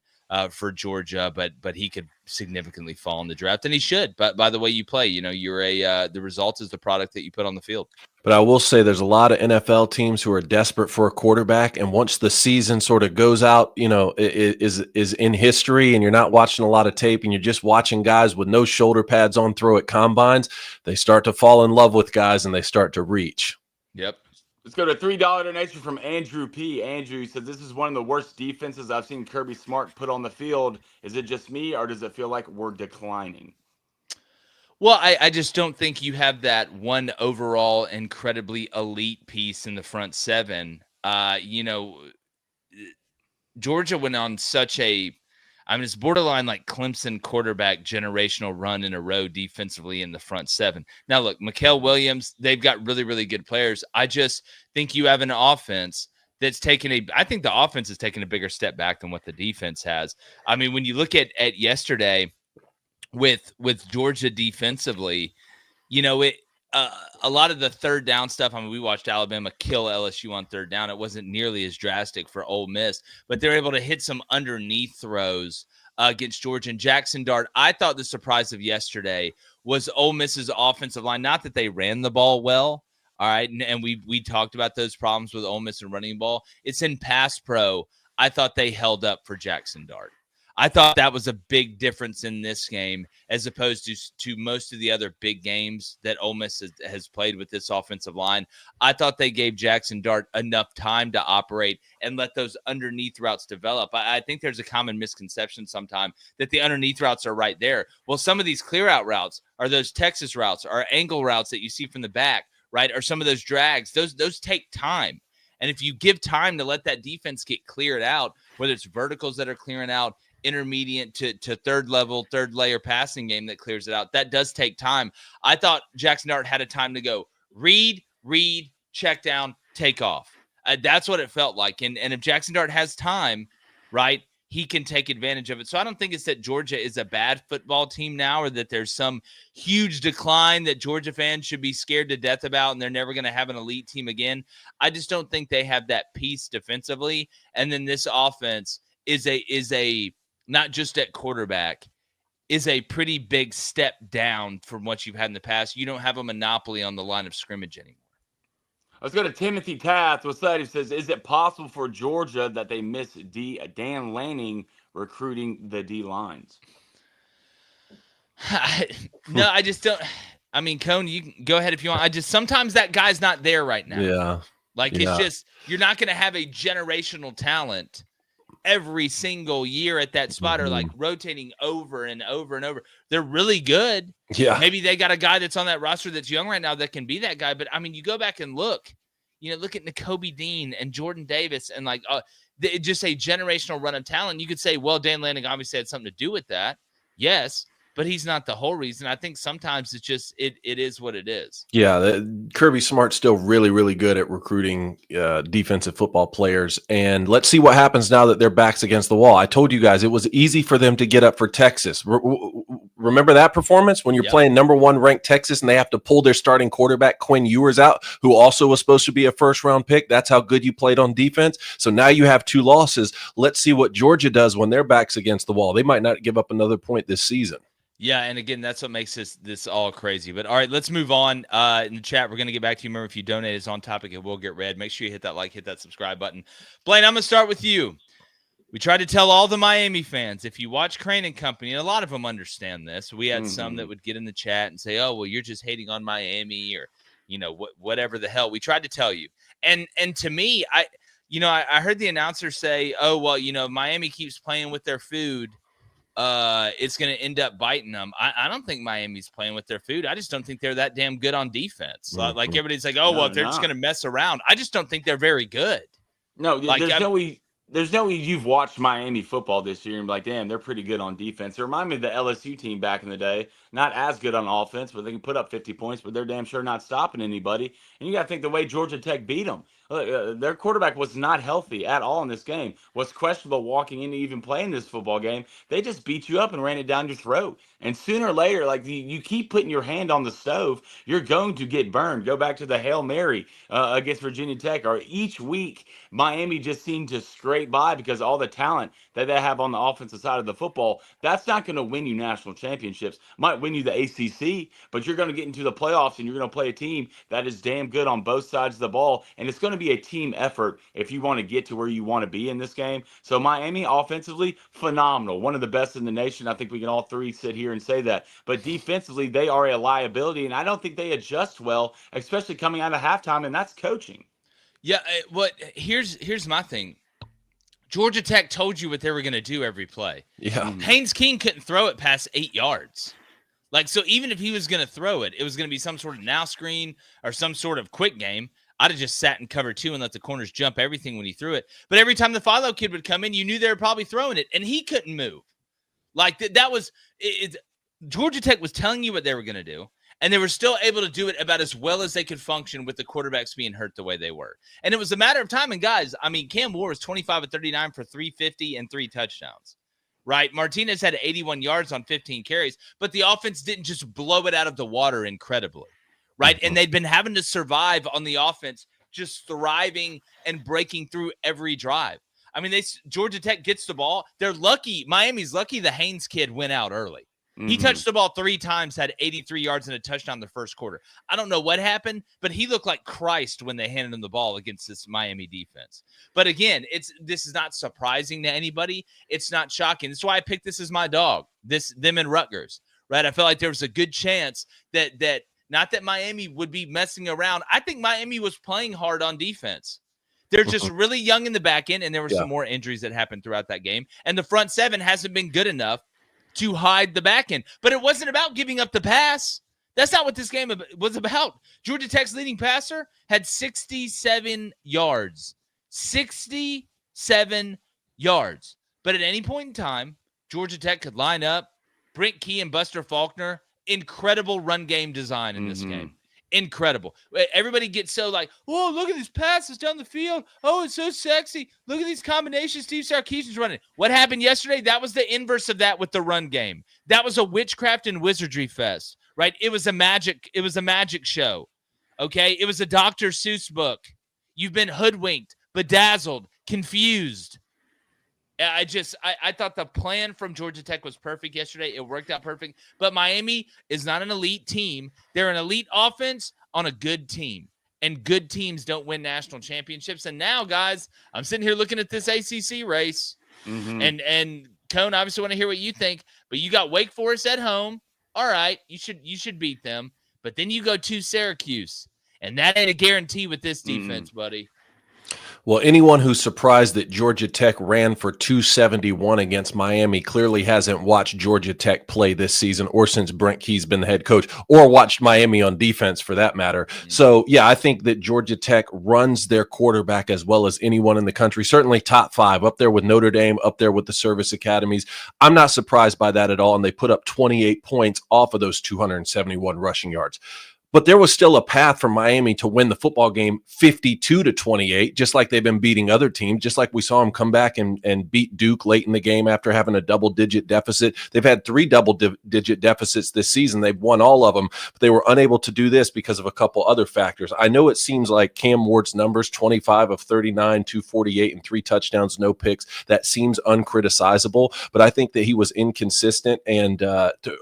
for Georgia, but he could significantly fall in the draft, and he should. But by the way you play, you're the result is the product that you put on the field. But I will say there's a lot of NFL teams who are desperate for a quarterback, and once the season sort of goes out, is in history, and you're not watching a lot of tape, and you're just watching guys with no shoulder pads on throw at combines, they start to fall in love with guys, and they start to reach. Yep. Let's go to $3 donation from Andrew P. Andrew said, this is one of the worst defenses I've seen Kirby Smart put on the field. Is it just me, or does it feel like we're declining? Well, I just don't think you have that one overall incredibly elite piece in the front 7. Georgia went on such it's borderline like Clemson quarterback generational run in a row defensively in the front 7. Now, look, Mikael Williams, they've got really, really good players. I just think you have an offense that's I think the offense has taken a bigger step back than what the defense has. I mean, when you look at yesterday with Georgia defensively, a lot of the third down stuff. I mean, we watched Alabama kill LSU on third down. It wasn't nearly as drastic for Ole Miss, but they're able to hit some underneath throws against Georgia. And Jackson Dart, I thought the surprise of yesterday was Ole Miss's offensive line. Not that they ran the ball well, all right, and we talked about those problems with Ole Miss and running the ball. It's in pass pro. I thought they held up for Jackson Dart. I thought that was a big difference in this game as opposed to most of the other big games that Ole Miss has played with this offensive line. I thought they gave Jackson Dart enough time to operate and let those underneath routes develop. I think there's a common misconception sometimes that the underneath routes are right there. Well, some of these clear out routes are those Texas routes or angle routes that you see from the back, right? Or some of those drags. Those take time. And if you give time to let that defense get cleared out, whether it's verticals that are clearing out, intermediate to third layer passing game that clears it out, that does take time. I thought Jackson Dart had a time to go read, check down, take off. That's what it felt like. And if Jackson Dart has time, right, he can take advantage of it. So I don't think it's that Georgia is a bad football team now, or that there's some huge decline that Georgia fans should be scared to death about and they're never going to have an elite team again. I just don't think they have that piece defensively. And then this offense is a not just at quarterback, is a pretty big step down from what you've had in the past. You don't have a monopoly on the line of scrimmage anymore. Let's go to Timothy Tath. What's that? He says, is it possible for Georgia that they miss Dan Lanning recruiting the D-lines? No, I just don't. I mean, Cone, you can go ahead if you want. Sometimes that guy's not there right now. Yeah. It's just, you're not going to have a generational talent every single year at that spot, or like rotating over and over and over. They're really good. Yeah. Maybe they got a guy that's on that roster that's young right now that can be that guy. But I mean, you go back and look at Nakobe Dean and Jordan Davis and just a generational run of talent. You could say, well, Dan Lanning obviously had something to do with that. Yes. But he's not the whole reason. I think sometimes it's just it is what it is. Yeah, Kirby Smart's still really, really good at recruiting defensive football players. And let's see what happens now that their back's against the wall. I told you guys it was easy for them to get up for Texas. Remember that performance when you're playing number 1 ranked Texas and they have to pull their starting quarterback Quinn Ewers out, who also was supposed to be a first-round pick. That's how good you played on defense. So now you have 2 losses. Let's see what Georgia does when their back's against the wall. They might not give up another point this season. Yeah, and again, that's what makes this all crazy. But all right, let's move on. In the chat, we're going to get back to you. Remember, if you donate, it's on topic, it will get read. Make sure you hit that like, hit that subscribe button. Blaine, I'm going to start with you. We tried to tell all the Miami fans, if you watch Crane and Company, and a lot of them understand this. We had some that would get in the chat and say, oh, well, you're just hating on Miami, or, whatever the hell. We tried to tell you. And to me, I heard the announcer say, oh, well, Miami keeps playing with their food. It's going to end up biting them. I don't think Miami's playing with their food. I just don't think they're that damn good on defense. Like everybody's like, oh, they're just going to mess around. I just don't think they're very good. No, there's no way you've watched Miami football this year and be like, damn, they're pretty good on defense. It reminds me of the LSU team back in the day. Not as good on offense, but they can put up 50 points, but they're damn sure not stopping anybody. And you got to think the way Georgia Tech beat them. Their quarterback was not healthy at all in this game, was questionable walking into even playing this football game. They just beat you up and ran it down your throat. And sooner or later, like you keep putting your hand on the stove, you're going to get burned. Go back to the Hail Mary against Virginia Tech. Or each week, Miami just seemed to scrape by because all the talent that they have on the offensive side of the football, that's not going to win you national championships. Might win you the ACC, but you're going to get into the playoffs and you're going to play a team that is damn good on both sides of the ball. And it's going to be a team effort if you want to get to where you want to be in this game. So Miami offensively, phenomenal. One of the best in the nation. I think we can all three sit here and say that. But defensively, they are a liability, and I don't think they adjust well, especially coming out of halftime, and that's coaching. Yeah, here's my thing. Georgia Tech told you what they were going to do every play. Yeah. Haynes King couldn't throw it past 8 yards. So even if he was going to throw it, it was going to be some sort of now screen or some sort of quick game. I'd have just sat in cover 2 and let the corners jump everything when he threw it. But every time the Philo kid would come in, you knew they were probably throwing it, and he couldn't move. That was it. Georgia Tech was telling you what they were going to do, and they were still able to do it about as well as they could function with the quarterbacks being hurt the way they were. And it was a matter of time. And guys, I mean, Cam Moore was 25 of 39 for 350 and 3 touchdowns. Right? Martinez had 81 yards on 15 carries, but the offense didn't just blow it out of the water incredibly. Right? And they'd been having to survive on the offense, just thriving and breaking through every drive. I mean, Georgia Tech gets the ball. They're lucky. Miami's lucky the Haynes kid went out early. He touched the ball 3 times, had 83 yards and a touchdown in the first quarter. I don't know what happened, but he looked like Christ when they handed him the ball against this Miami defense. But again, this is not surprising to anybody. It's not shocking. That's why I picked this as my dog, them and Rutgers, right? I felt like there was a good chance that not that Miami would be messing around. I think Miami was playing hard on defense. They're just really young in the back end, and there were some more injuries that happened throughout that game. And the front seven hasn't been good enough to hide the back end. But it wasn't about giving up the pass. That's not what this game was about. Georgia Tech's leading passer had 67 yards. 67 yards. But at any point in time, Georgia Tech could line up. Brent Key and Buster Faulkner, incredible run game design in this game. Incredible. Everybody gets so like, oh, look at these passes down the field. Oh, it's so sexy. Look at these combinations Steve Sarkisian's running. What happened yesterday? That was the inverse of that with the run game. That was a witchcraft and wizardry fest, right? It was a magic show. Okay? It was a Dr. Seuss book. You've been hoodwinked, bedazzled, confused. I thought the plan from Georgia Tech was perfect yesterday. It worked out perfect. But Miami is not an elite team. They're an elite offense on a good team. And good teams don't win national championships. And now, guys, I'm sitting here looking at this ACC race. Mm-hmm. And Cone, obviously want to hear what you think. But you got Wake Forest at home. All right, you should beat them. But then you go to Syracuse. And that ain't a guarantee with this defense, buddy. Well, anyone who's surprised that Georgia Tech ran for 271 against Miami clearly hasn't watched Georgia Tech play this season or since Brent Key's been the head coach, or watched Miami on defense for that matter. Mm-hmm. So, yeah, I think that Georgia Tech runs their quarterback as well as anyone in the country, certainly top 5, up there with Notre Dame, up there with the service academies. I'm not surprised by that at all, and they put up 28 points off of those 271 rushing yards. But there was still a path for Miami to win the football game 52-28, just like they've been beating other teams, just like we saw them come back and beat Duke late in the game after having a double-digit deficit. They've had 3 double-digit deficits this season. They've won all of them, but they were unable to do this because of a couple other factors. I know it seems like Cam Ward's numbers, 25 of 39, 248, and 3 touchdowns, no picks, that seems uncriticizable, but I think that he was inconsistent, and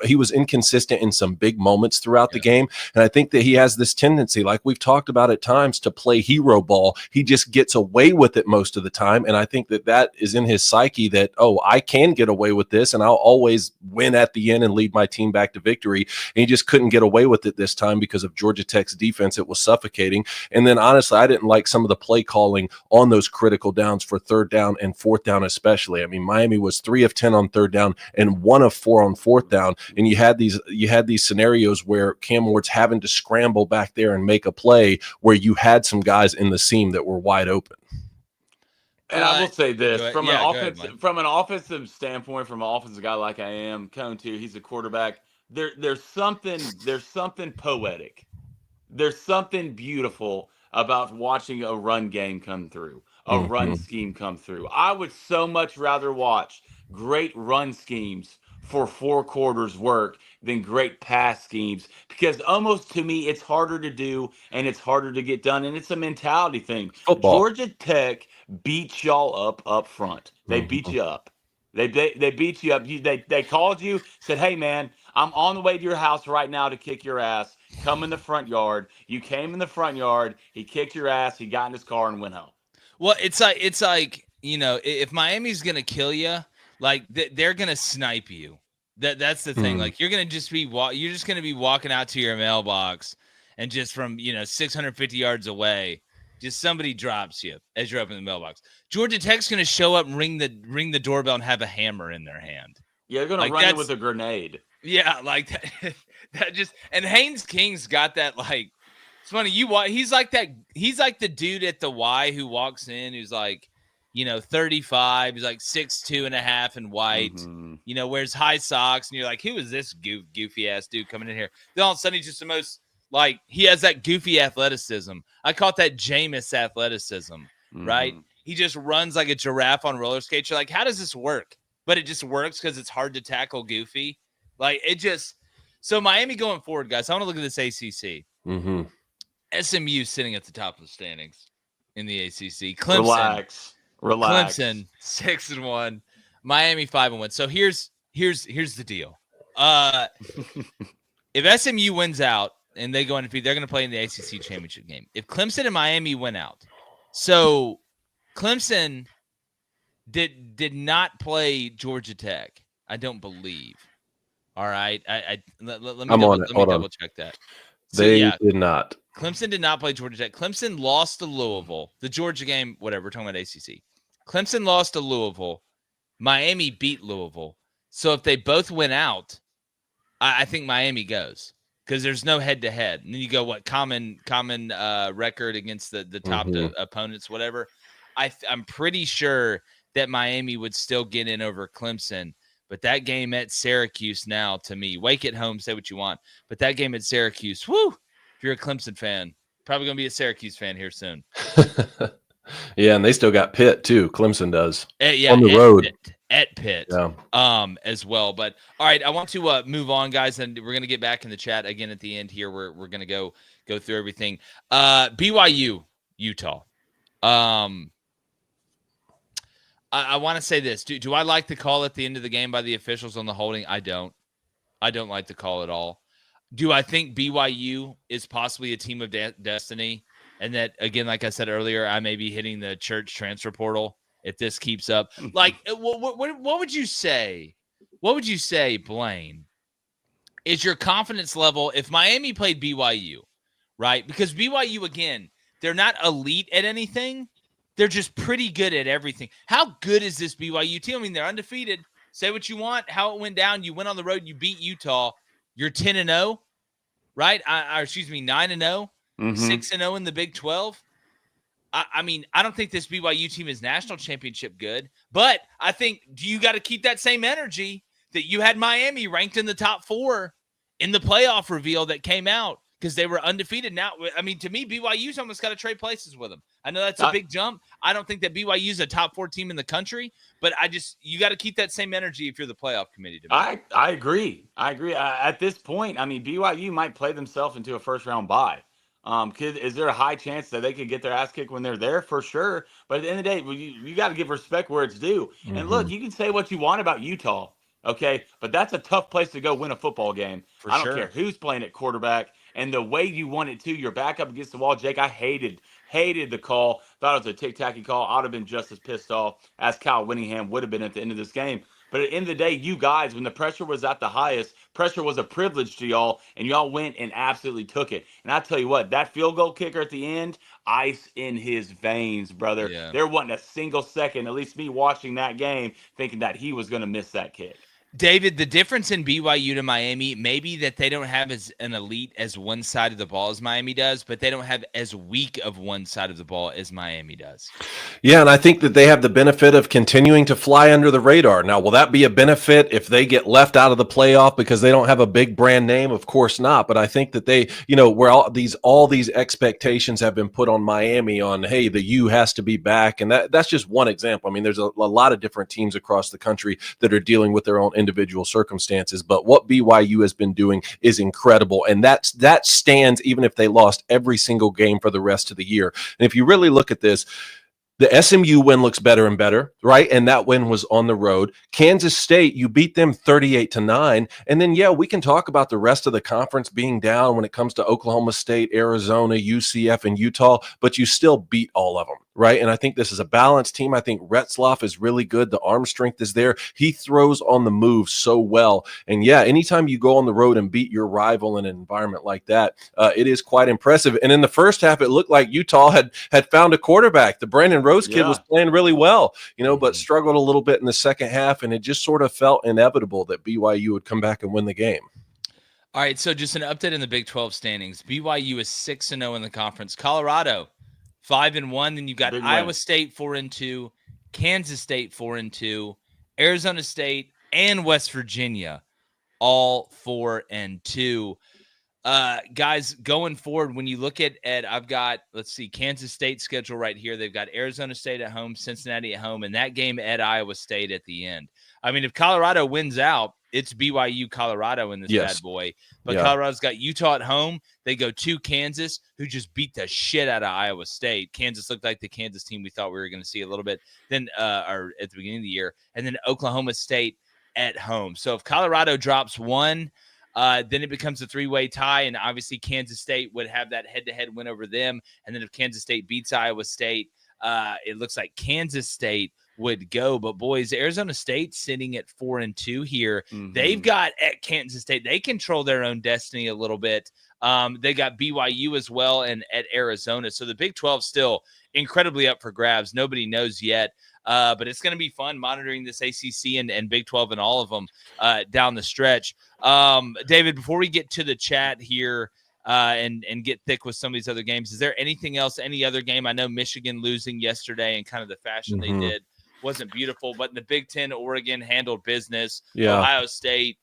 he was inconsistent in some big moments throughout the game, and I think that he has this tendency, like we've talked about at times, to play hero ball. He just gets away with it most of the time, and I think that is in his psyche that, oh, I can get away with this, and I'll always win at the end and lead my team back to victory, and he just couldn't get away with it this time because of Georgia Tech's defense. It was suffocating, and then honestly, I didn't like some of the play calling on those critical downs for 3rd down and 4th down especially. I mean, Miami was 3 of 10 on 3rd down and 1 of 4 on 4th down, and you had these scenarios where Cam Ward's having to scramble back there and make a play where you had some guys in the seam that were wide open. And I will say this, from an offensive standpoint, from an offensive guy like I am, Cone too, he's a quarterback. There's something poetic. There's something beautiful about watching a run game come through, a run scheme come through. I would so much rather watch great run schemes for 4 quarters work than great pass schemes, because almost to me it's harder to do and it's harder to get done, and it's a mentality thing. Football. Georgia Tech beats y'all up front. They beat you up. They beat you up. They called you, said, "Hey man, I'm on the way to your house right now to kick your ass. Come in the front yard." You came in the front yard. He kicked your ass. He got in his car and went home. Well, it's like if Miami's gonna kill you, like they're gonna snipe you. That's the thing. Like you're gonna be walking out to your mailbox, and just from 650 yards away, just somebody drops you as you're up in the mailbox. Georgia Tech's gonna show up and ring the doorbell and have a hammer in their hand. Yeah, they're gonna run in with a grenade. Yeah, like that. That just, and Haynes King's got that, like, it's funny. He's like that. He's like the dude at the Y who walks in, who's like, 35. He's like 6'2.5" and white, wears high socks. And you're like, who is this goofy ass dude coming in here? Then all of a sudden he's just the most, like, he has that goofy athleticism. I call it that Jameis athleticism, right? He just runs like a giraffe on roller skates. You're like, how does this work? But it just works because it's hard to tackle goofy. Like, it just, so Miami going forward, guys, I want to look at this ACC. SMU sitting at the top of the standings in the ACC. Clemson. Relax. Clemson 6-1, Miami 5-1. So here's the deal. If SMU wins out and they go undefeated, they're going to play in the ACC championship game. If Clemson and Miami win out, so Clemson did not play Georgia Tech, I don't believe. All right, let me double check that. So, they did not. Clemson did not play Georgia Tech. Clemson lost to Louisville. The Georgia game, whatever, we're talking about ACC. Clemson lost to Louisville. Miami beat Louisville. So if they both win out, I think Miami goes, because there's no head-to-head. And then you go, what, common record against the top opponents, whatever. I'm pretty sure that Miami would still get in over Clemson. But that game at Syracuse now, to me, Wake at home, say what you want. But that game at Syracuse, whoo, if you're a Clemson fan. Probably going to be a Syracuse fan here soon. Yeah, and they still got Pitt too. Clemson does. Yeah, on the road. At Pitt. Yeah. As well. But all right, I want to move on, guys, and we're going to get back in the chat again at the end here. We're going to go through everything. BYU, Utah. I want to say this. Do I like the call at the end of the game by the officials on the holding? I don't like the call at all. Do I think BYU is possibly a team of destiny? And that, again, like I said earlier, I may be hitting the church transfer portal if this keeps up. Like, what would you say? What would you say, Blaine, is your confidence level if Miami played BYU, right? Because BYU, again, they're not elite at anything. They're just pretty good at everything. How good is this BYU team? I mean, they're undefeated. Say what you want, how it went down. You went on the road, you beat Utah. You're 10-0, right? 9-0, 6-0 in the Big 12. I mean, I don't think this BYU team is national championship good, but I think you got to keep that same energy that you had Miami ranked in the top 4 in the playoff reveal that came out because they were undefeated. Now, I mean, to me, BYU's almost got to trade places with them. I know that's a big jump. I don't think that BYU's a top 4 team in the country, but you got to keep that same energy if you're the playoff committee. To me. I agree. At this point, I mean, BYU might play themselves into a first-round bye. Is there a high chance that they could get their ass kicked when they're there? For sure. But at the end of the day, you got to give respect where it's due. Mm-hmm. And look, you can say what you want about Utah, okay? But that's a tough place to go win a football game. I don't care who's playing at quarterback. And the way you want it to, you're back up against the wall. Jake, I hated the call. Thought it was a tic-tacky call. I'd have been just as pissed off as Kyle Whittingham would have been at the end of this game. But at the end of the day, you guys, when the pressure was at the highest, pressure was a privilege to y'all, and y'all went and absolutely took it. And I tell you what, that field goal kicker at the end, ice in his veins, brother. Yeah. There wasn't a single second, at least me watching that game, thinking that he was going to miss that kick. David, the difference in BYU to Miami may be that they don't have as an elite as one side of the ball as Miami does, but they don't have as weak of one side of the ball as Miami does. Yeah, and I think that they have the benefit of continuing to fly under the radar. Now, will that be a benefit if they get left out of the playoff because they don't have a big brand name? Of course not. But I think that they, where all these expectations have been put on Miami on, hey, the U has to be back. And that's just one example. I mean, there's a lot of different teams across the country that are dealing with their own individual circumstances, but what BYU has been doing is incredible, and that stands even if they lost every single game for the rest of the year. And if you really look at this, the SMU win looks better and better, right? And that win was on the road. Kansas State, you beat them 38-9. And then, yeah, we can talk about the rest of the conference being down when it comes to Oklahoma State, Arizona, UCF, and Utah, but you still beat all of them, right? And I think this is a balanced team. I think Retzloff is really good. The arm strength is there. He throws on the move so well. And, yeah, anytime you go on the road and beat your rival in an environment like that, it is quite impressive. And in the first half, it looked like Utah had found a quarterback. The Brandon Rose kid was playing really well, but struggled a little bit in the second half, and it just sort of felt inevitable that BYU would come back and win the game. All right, so just an update in the Big 12 standings. BYU is 6-0 in the conference. Colorado 5-1. Then you've got Iowa State 4-2, Kansas State 4-2, Arizona State, and West Virginia all 4-2. Guys, going forward, when you look at I've got, Kansas State schedule right here. They've got Arizona State at home, Cincinnati at home, and that game at Iowa State at the end. I mean, if Colorado wins out, it's BYU Colorado in this bad boy. But Colorado's got Utah at home. They go to Kansas, who just beat the shit out of Iowa State. Kansas looked like the Kansas team we thought we were going to see a little bit then, or at the beginning of the year. And then Oklahoma State at home. So if Colorado drops one, then it becomes a 3-way tie, and obviously Kansas State would have that head-to-head win over them. And then if Kansas State beats Iowa State, it looks like Kansas State would go. But boys, Arizona State sitting at 4-2 here. Mm-hmm. They've got at Kansas State, they control their own destiny a little bit. They got BYU as well and at Arizona. So the Big 12 still incredibly up for grabs. Nobody knows yet. But it's going to be fun monitoring this ACC and Big 12 and all of them down the stretch. David, before we get to the chat here and get thick with some of these other games, is there anything else, any other game? I know Michigan losing yesterday and kind of the fashion they did wasn't beautiful, but in the Big Ten, Oregon handled business. Ohio State,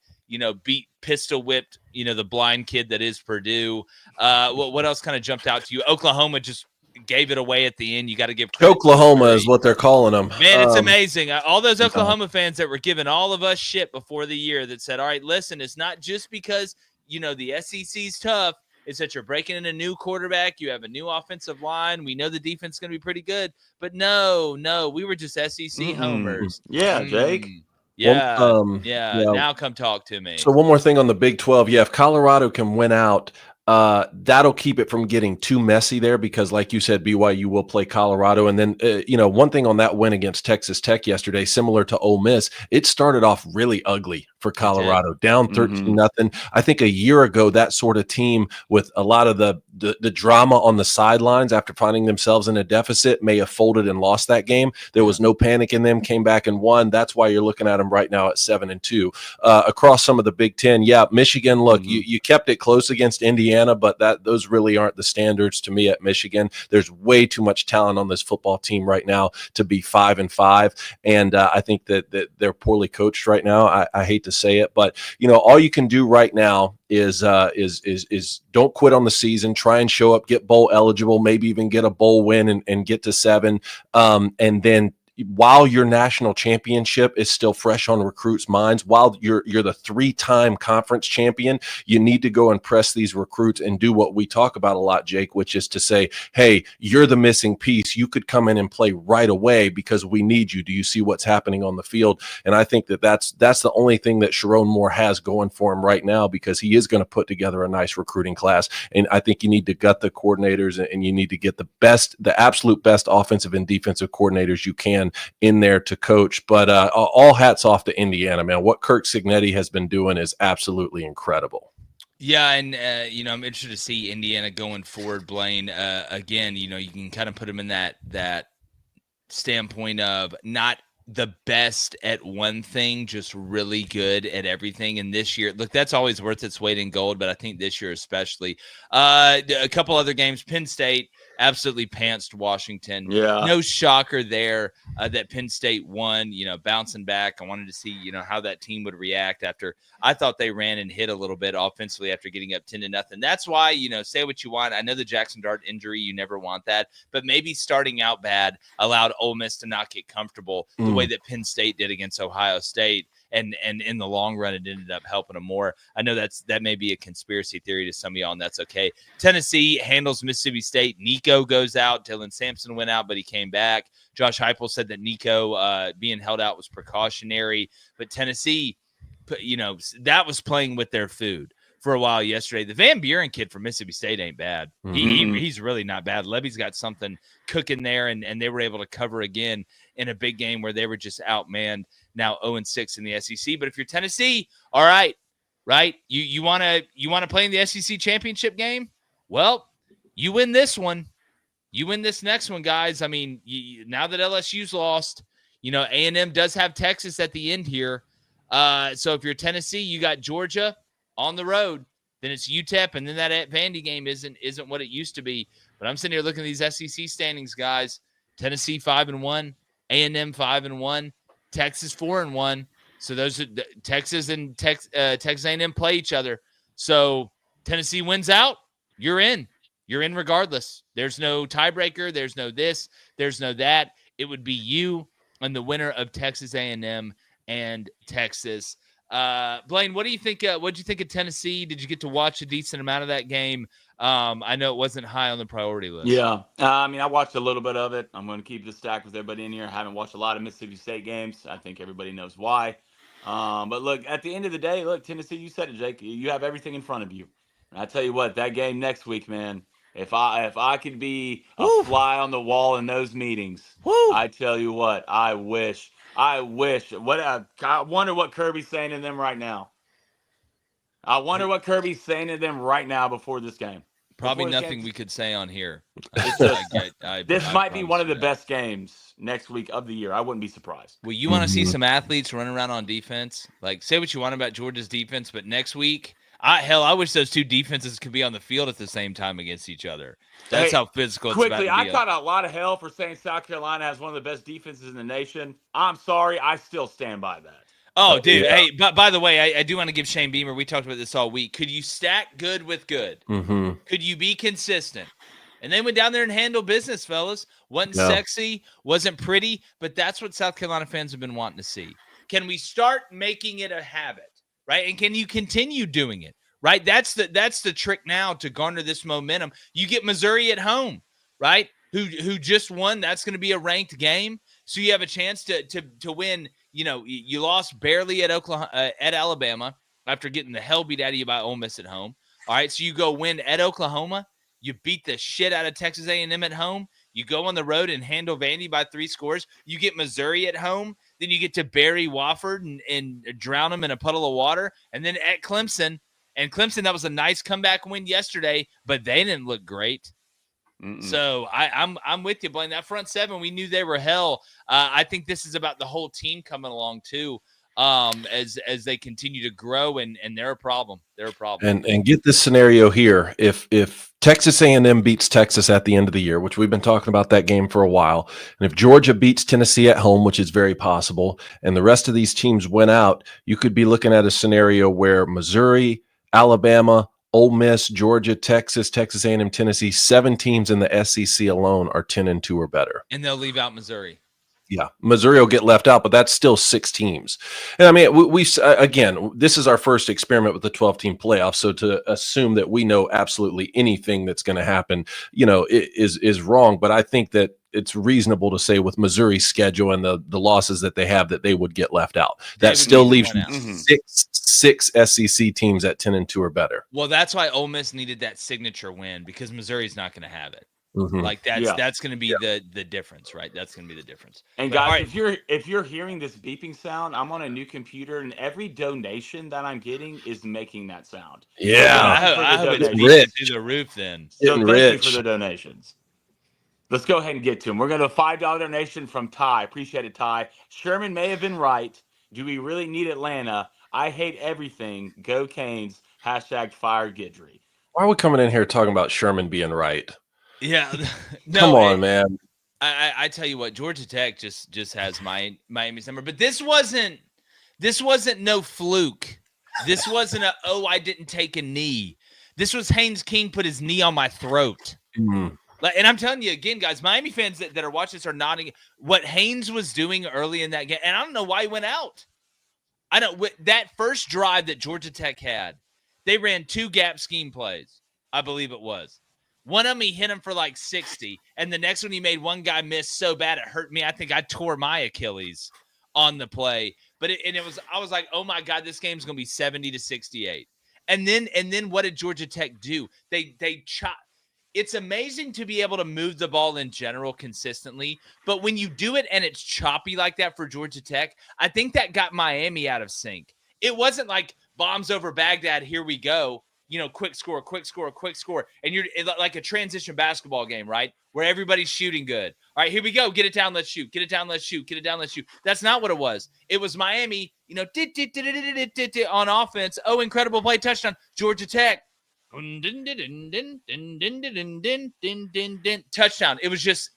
beat pistol whipped, the blind kid that is Purdue. What else kind of jumped out to you? Oklahoma just gave it away at the end. You got to give credit. Oklahoma is what they're calling them. Man, it's amazing. All those Oklahoma fans that were giving all of us shit before the year that said, all right, listen, it's not just because, the SEC's tough. It's that you're breaking in a new quarterback. You have a new offensive line. We know the defense is going to be pretty good. But no, we were just SEC homers. Yeah, Jake. Yeah, Now come talk to me. So one more thing on the Big 12. Yeah, if Colorado can win out, that'll keep it from getting too messy there because, like you said, BYU will play Colorado. And then, one thing on that win against Texas Tech yesterday, similar to Ole Miss, it started off really ugly for Colorado, down 13-0. I think a year ago, that sort of team with a lot of the drama on the sidelines after finding themselves in a deficit may have folded and lost that game. There was no panic in them, came back and won. That's why you're looking at them right now at 7-2. Across some of the Big Ten, Michigan, look, you kept it close against Indiana, but those really aren't the standards to me at Michigan. There's way too much talent on this football team right now to be 5-5, and I think that they're poorly coached right now. I hate to say it, but all you can do right now is don't quit on the season. Try and show up, get bowl eligible, maybe even get a bowl win and get to 7, and then while your national championship is still fresh on recruits' minds, while you're the 3-time conference champion, you need to go and press these recruits and do what we talk about a lot, Jake, which is to say, hey, you're the missing piece. You could come in and play right away because we need you. Do you see what's happening on the field? And I think that's the only thing that Sharon Moore has going for him right now, because he is going to put together a nice recruiting class. And I think you need to gut the coordinators and you need to get the absolute best offensive and defensive coordinators you can in there to coach. But all hats off to Indiana, man. What Kirk Cignetti has been doing is absolutely incredible. Yeah, and I'm interested to see Indiana going forward, Blaine. Again, you can kind of put them in that standpoint of not the best at one thing, just really good at everything. And this year, look, that's always worth its weight in gold, but I think this year especially. A couple other games, Penn State absolutely pantsed Washington. Yeah. No shocker there that Penn State won, bouncing back. I wanted to see, how that team would react after I thought they ran and hit a little bit offensively after getting up 10-0. That's why, say what you want. I know the Jackson Dart injury, you never want that, but maybe starting out bad allowed Ole Miss to not get comfortable the way that Penn State did against Ohio State. And in the long run, it ended up helping them more. I know that may be a conspiracy theory to some of y'all, and that's okay. Tennessee handles Mississippi State. Nico goes out. Dylan Sampson went out, but he came back. Josh Heupel said that Nico being held out was precautionary. But Tennessee, that was playing with their food for a while yesterday. The Van Buren kid from Mississippi State ain't bad. He's really not bad. Levy's got something cooking there, and they were able to cover again in a big game where they were just outmanned. Now 0-6 in the SEC. But if you're Tennessee, all right, you want to play in the SEC championship game? Well, you win this one. You win this next one, guys. I mean, now that LSU's lost, A&M does have Texas at the end here. So if you're Tennessee, you got Georgia on the road. Then it's UTEP, and then that Vandy game isn't what it used to be. But I'm sitting here looking at these SEC standings, guys. Tennessee 5-1, A&M 5-1, Texas 4-1. So those are Texas and Texas A&M play each other. So Tennessee wins out, you're in. You're in regardless. There's no tiebreaker. There's no this. There's no that. It would be you and the winner of Texas A&M and Texas. Blaine, what do you think? What did you think of Tennessee? Did you get to watch a decent amount of that game? I know it wasn't high on the priority list. Yeah. I watched a little bit of it. I'm going to keep the stack with everybody in here. I haven't watched a lot of Mississippi State games. I think everybody knows why. But look, at the end of the day, Tennessee, you said it, Jake. You have everything in front of you. And I tell you what, that game next week, man, if I could be a fly on the wall in those meetings, I tell you what, I wish. I wonder what Kirby's saying to them right now. I wonder what Kirby's saying to them right now before this game. Probably nothing we could say on here. This might be one of the best games next week of the year. I wouldn't be surprised. Well, you want to see some athletes running around on defense? Like, say what you want about Georgia's defense, but next week, I wish those two defenses could be on the field at the same time against each other. That's how physical it's about to be. I caught a lot of hell for saying South Carolina has one of the best defenses in the nation. I'm sorry. I still stand by that. Oh, dude. Yeah. Hey, but by the way, I do want to give Shane Beamer. We talked about this all week. Could you stack good with good? Mm-hmm. Could you be consistent? And they went down there and handled business, fellas. Wasn't sexy, wasn't pretty, but that's what South Carolina fans have been wanting to see. Can we start making it a habit, right? And can you continue doing it, right? That's the trick now to garner this momentum. You get Missouri at home, right? Who just won. That's going to be a ranked game, so you have a chance to win. You know, you lost barely at at Alabama after getting the hell beat out of you by Ole Miss at home. All right, so you go win at Oklahoma. You beat the shit out of Texas A&M at home. You go on the road and handle Vandy by 3 scores. You get Missouri at home. Then you get to bury Wofford and drown them in a puddle of water. And then at Clemson. And Clemson, that was a nice comeback win yesterday, but they didn't look great. So I'm with you, Blaine. That front seven, we knew they were hell. I think this is about the whole team coming along too, as they continue to grow, and they're a problem. They're a problem. And get this scenario here: if Texas A&M beats Texas at the end of the year, which we've been talking about that game for a while, and if Georgia beats Tennessee at home, which is very possible, and the rest of these teams went out, you could be looking at a scenario where Missouri, Alabama, Ole Miss, Georgia, Texas, Texas A&M, Tennessee, 7 teams in the SEC alone are 10-2 or better. And they'll leave out Missouri. Yeah, Missouri will get left out, but that's still 6 teams. And I mean, we again, this is our first experiment with the 12-team playoff. So to assume that we know absolutely anything that's going to happen, you know, is wrong. But I think that it's reasonable to say with Missouri's schedule and the losses that they have that they would get left out. That still leaves six SEC teams at 10-2 or better. Well, that's why Ole Miss needed that signature win, because Missouri's not going to have it. Like that's going to be the difference, right? That's going to be the difference. And guys, if you're hearing this beeping sound, I'm on a new computer, and every donation that I'm getting is making that sound. Yeah, I hope it's rich through the roof. Then so thank you for the donations. Let's go ahead and get to them. We're going to a $5 donation from Ty. Appreciate it, Ty. Sherman may have been right. Do we really need Atlanta? I hate everything. Go Canes. #fire Guidry. Why are we coming in here talking about Sherman being right? Yeah, no, come on, man. I tell you what, Georgia Tech just has Miami's number, but this wasn't no fluke. This wasn't I didn't take a knee. This was Haynes King put his knee on my throat. And I'm telling you again, guys, Miami fans that are watching this are nodding. What Haynes was doing early in that game, and I don't know why he went out. I don't. That first drive that Georgia Tech had, they ran 2 gap scheme plays, I believe it was. One of them, he hit him for like 60, and the next one he made one guy miss so bad it hurt me. I think I tore my Achilles on the play. But I was like, oh my God, this game's gonna be 70-68. And then what did Georgia Tech do? They chop. It's amazing to be able to move the ball in general consistently, but when you do it and it's choppy like that for Georgia Tech, I think that got Miami out of sync. It wasn't like bombs over Baghdad, here we go, you know, quick score. And you're like a transition basketball game, right? Where everybody's shooting good. All right, here we go. Get it down, let's shoot. Get it down, let's shoot. Get it down, let's shoot. That's not what it was. It was Miami, you know, on offense. Oh, incredible play, touchdown. Georgia Tech. Touchdown. It was just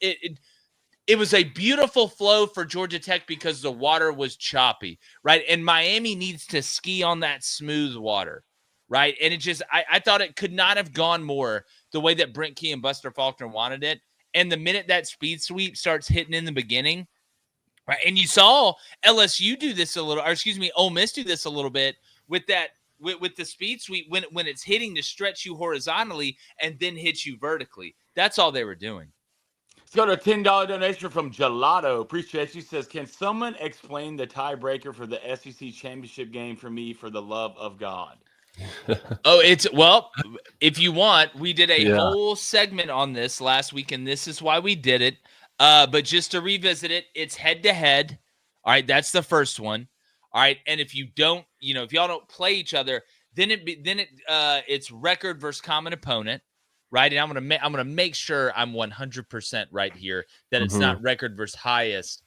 it was a beautiful flow for Georgia Tech because the water was choppy, right? And Miami needs to ski on that smooth water, right? And it just I thought it could not have gone more the way that Brent Key and Buster Faulkner wanted it. And the minute that speed sweep starts hitting in the beginning, right? And you saw LSU do this a little, or excuse me, Ole Miss do this a little bit with that. With the speed sweep, when it's hitting to stretch you horizontally and then hit you vertically. That's all they were doing. Let's go to a $10 donation from Gelato. Appreciate you. Says, can someone explain the tiebreaker for the SEC championship game for me, for the love of God? If you want, we did a whole segment on this last week, and this is why we did it. But just to revisit it, it's head-to-head. All right, that's the first one. All right, and if you don't, you know, if y'all don't play each other, then it's record versus common opponent, right? And I'm gonna make sure I'm 100% right here that it's not record versus highest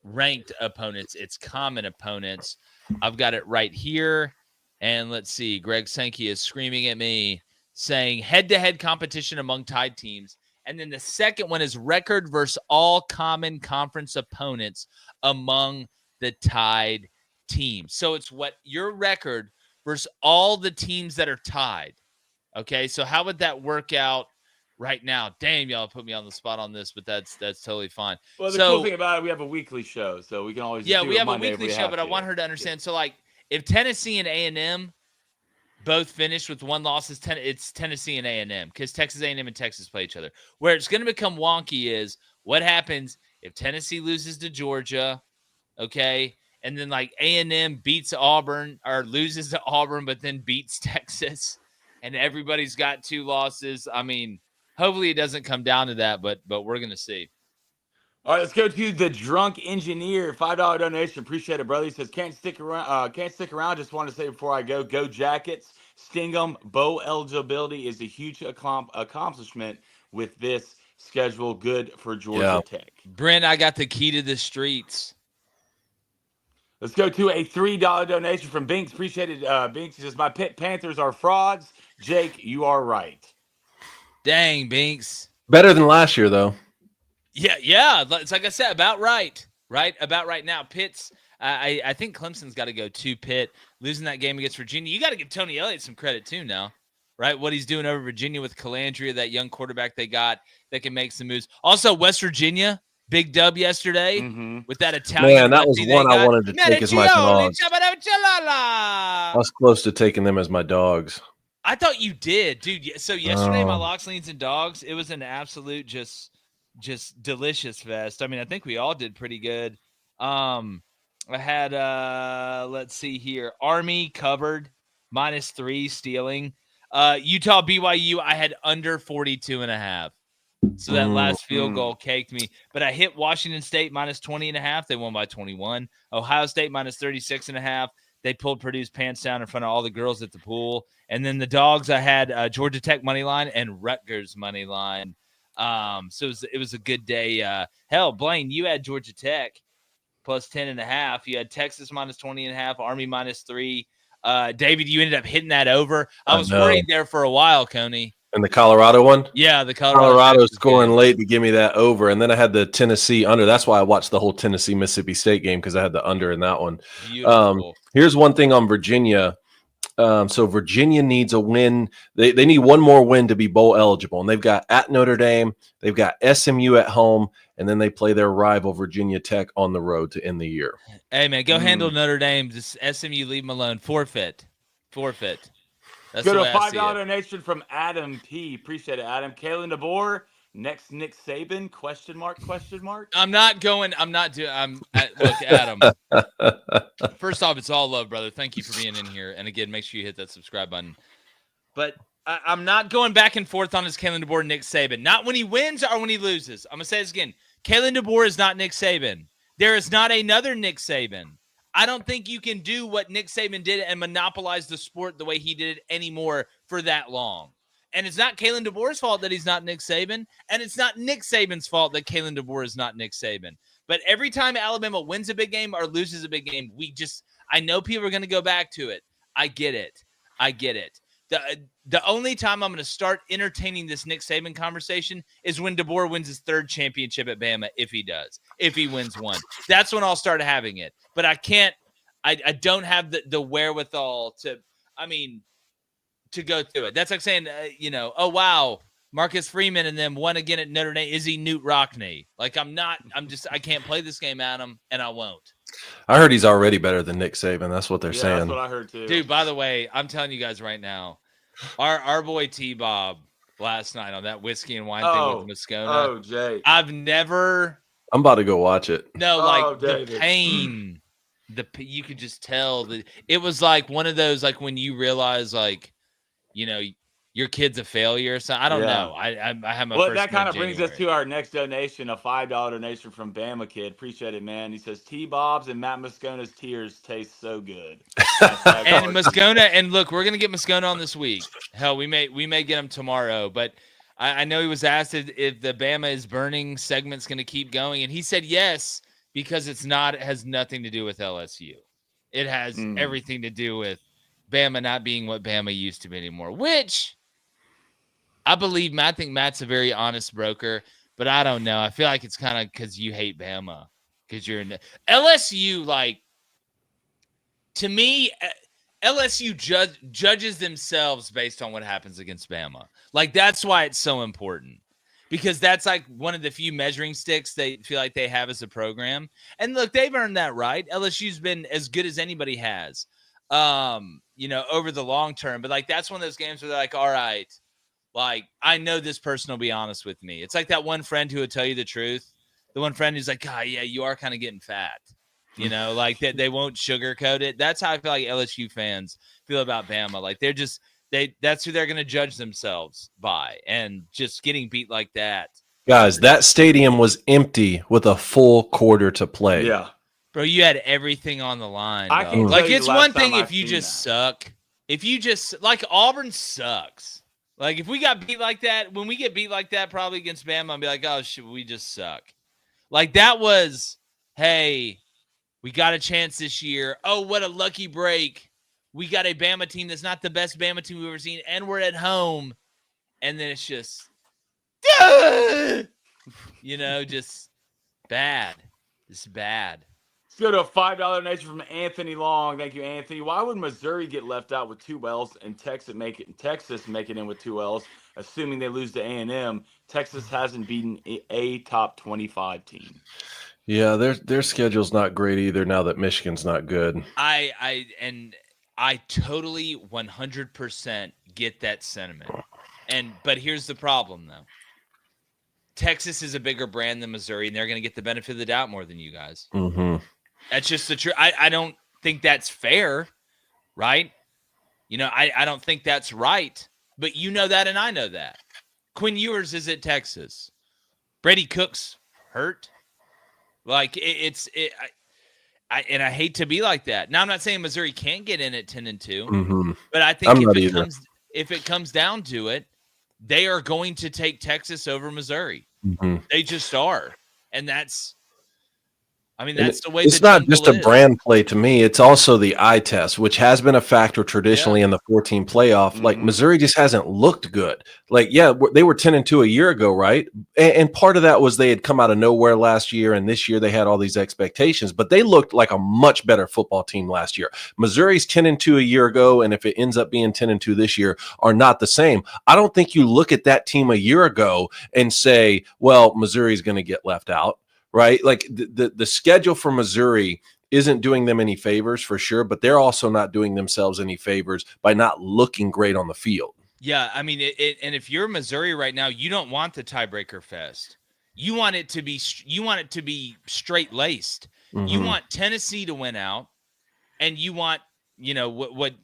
ranked opponents. It's common opponents. I've got it right here, and let's see. Greg Sankey is screaming at me, saying head-to-head competition among tied teams. And then the second one is record versus all common conference opponents among the tied team. So it's what your record versus all the teams that are tied. Okay, so how would that work out right now? Damn, y'all put me on the spot on this, but that's totally fine. Well, the cool So thing about it, we have a weekly show, so we can always yeah, do we it have a Monday if weekly we show, have but I to. want her to understand. So like, if Tennessee and A&M both finished with one loss, it's Tennessee and A&M because Texas A&M and Texas play each other. Where it's going to become wonky is what happens if Tennessee loses to Georgia, okay, and then like A&M beats Auburn or loses to Auburn, but then beats Texas, and everybody's got 2 losses. I mean, hopefully it doesn't come down to that, but we're going to see. All right, let's go to the drunk engineer. $5 donation. Appreciate it, brother. He says, can't stick around. Just want to say before I go Jackets. Sting 'em. Bowl eligibility is a huge accomplishment with this schedule. Good for Georgia Tech. Brent, I got the key to the streets. Let's go to a $3 donation from Binks. Appreciate it, Binks. He says, my Pitt Panthers are frauds. Jake, you are right. Dang, Binks. Better than last year, though. Yeah. It's like I said, about right. About right now. Pitt's, I think Clemson's got to go to Pitt. Losing that game against Virginia. You got to give Tony Elliott some credit, too, now. Right? What he's doing over Virginia with Calandria, that young quarterback they got that can make some moves. Also, West Virginia, big dub yesterday with that Italian. Man, that was one I wanted to take as my dogs. I was close to taking them as my dogs. I thought you did, dude. So yesterday, my locks, leans, and dogs, it was an absolute just delicious fest. I mean, I think we all did pretty good. I had let's see here. Army covered -3 stealing. Utah BYU, I had under 42.5. So that last field goal caked me. But I hit Washington State -20.5. They won by 21. Ohio State -36.5. They pulled Purdue's pants down in front of all the girls at the pool. And then the dogs, I had Georgia Tech money line and Rutgers money line. So it was a good day. Hell, Blaine, you had Georgia Tech +10.5. You had Texas -20.5, Army -3. David, you ended up hitting that over. I was worried there for a while, Coney. And the Colorado one? Yeah, the Colorado scoring late to give me that over. And then I had the Tennessee under. That's why I watched the whole Tennessee-Mississippi State game, because I had the under in that one. Here's one thing on Virginia. So Virginia needs a win. They need one more win to be bowl eligible. And they've got at Notre Dame. They've got SMU at home. And then they play their rival, Virginia Tech, on the road to end the year. Hey, man, go handle Notre Dame. Just SMU, leave them alone. Forfeit. That's Go to a $5 donation from Adam P. Appreciate it, Adam. Kalen DeBoer, next Nick Saban? Question mark? I'm not doing. Look, Adam. First off, it's all love, brother. Thank you for being in here. And again, make sure you hit that subscribe button. But I'm not going back and forth on his Kalen DeBoer, Nick Saban. Not when he wins or when he loses. I'm gonna say this again. Kalen DeBoer is not Nick Saban. There is not another Nick Saban. I don't think you can do what Nick Saban did and monopolize the sport the way he did it anymore for that long. And it's not Kalen DeBoer's fault that he's not Nick Saban, and it's not Nick Saban's fault that Kalen DeBoer is not Nick Saban. But every time Alabama wins a big game or loses a big game, I know people are going to go back to it. I get it. The only time I'm going to start entertaining this Nick Saban conversation is when DeBoer wins his 3rd championship at Bama, if he does. If he wins one. That's when I'll start having it. But I can't – I don't have the wherewithal to go through it. That's like saying, oh, wow, Marcus Freeman and them won again at Notre Dame. Is he Newt Rockne? Like, I can't play this game, Adam, and I won't. I heard he's already better than Nick Saban. That's what they're saying. That's what I heard, too. Dude, by the way, I'm telling you guys right now, our boy T-Bob last night on that whiskey and wine thing with Moscona. Oh, Jay. I'm about to go watch it. No, the pain. You could just tell that it was like one of those, like when you realize, like, your kid's a failure or something. I don't know. I have my first. That kind of brings us to our next donation, a $5 donation from Bama Kid. Appreciate it, man. He says T-Bob's and Matt Moscona's tears taste so good. And Moscona, and look, we're gonna get Moscona on this week. Hell, we may get him tomorrow. But I know he was asked if the Bama is burning segment's gonna keep going, and he said yes, because it has nothing to do with LSU. It has everything to do with Bama not being what Bama used to be anymore, which I believe. I think Matt's a very honest broker, but I don't know. I feel like it's kind of because you hate Bama. because you're in LSU. Like, to me, LSU judges themselves based on what happens against Bama. Like, that's why it's so important, because that's like one of the few measuring sticks they feel like they have as a program. And look, they've earned that right. LSU's been as good as anybody has, over the long term. But like, that's one of those games where they're like, all right, like, I know this person will be honest with me. It's like that one friend who will tell you the truth. The one friend who's like, God, yeah, you are kind of getting fat. Like that they won't sugarcoat it. That's how I feel like LSU fans feel about Bama. Like, that's who they're going to judge themselves by, and just getting beat like that. Guys, that stadium was empty with a full quarter to play. Yeah. Bro, you had everything on the line. I can like, it's one thing if you just suck. If you just, like, Auburn sucks. Like, if we got beat like that, when we get beat like that, probably against Bama, I'll be like, oh, shit, we just suck. Like, that was, hey, we got a chance this year. Oh, what a lucky break. We got a Bama team that's not the best Bama team we've ever seen, and we're at home. And then it's just, just bad. Just bad. Let's go to a $5 donation from Anthony Long. Thank you, Anthony. Why would Missouri get left out with 2 L's and Texas make it in with 2 L's, assuming they lose to A&M? Texas hasn't beaten a top 25 team. Yeah, their schedule's not great either now that Michigan's not good. I totally 100% get that sentiment. But here's the problem, though. Texas is a bigger brand than Missouri, and they're going to get the benefit of the doubt more than you guys. Mm-hmm. That's just the truth. I don't think that's fair, right? I don't think that's right. But you know that, and I know that. Quinn Ewers is at Texas. Brady Cook's hurt. Like, I hate to be like that. Now, I'm not saying Missouri can't get in at 10-2, Mm-hmm. but I think if it comes down to it, they are going to take Texas over Missouri. Mm-hmm. They just are, and that's the way. It's not just a brand play to me. It's also the eye test, which has been a factor traditionally in the 14 playoff. Mm-hmm. Like, Missouri just hasn't looked good. Like, yeah, they were 10-2 a year ago, right? And part of that was they had come out of nowhere last year, and this year they had all these expectations, but they looked like a much better football team last year. Missouri's 10-2 a year ago, and if it ends up being 10-2 this year, are not the same. I don't think you look at that team a year ago and say, well, Missouri's going to get left out. Right? Like, the schedule for Missouri isn't doing them any favors for sure, but they're also not doing themselves any favors by not looking great on the field. Yeah, and if you're Missouri right now, you don't want the tiebreaker fest. You want it to be straight laced. Mm-hmm. You want Tennessee to win out, and you want what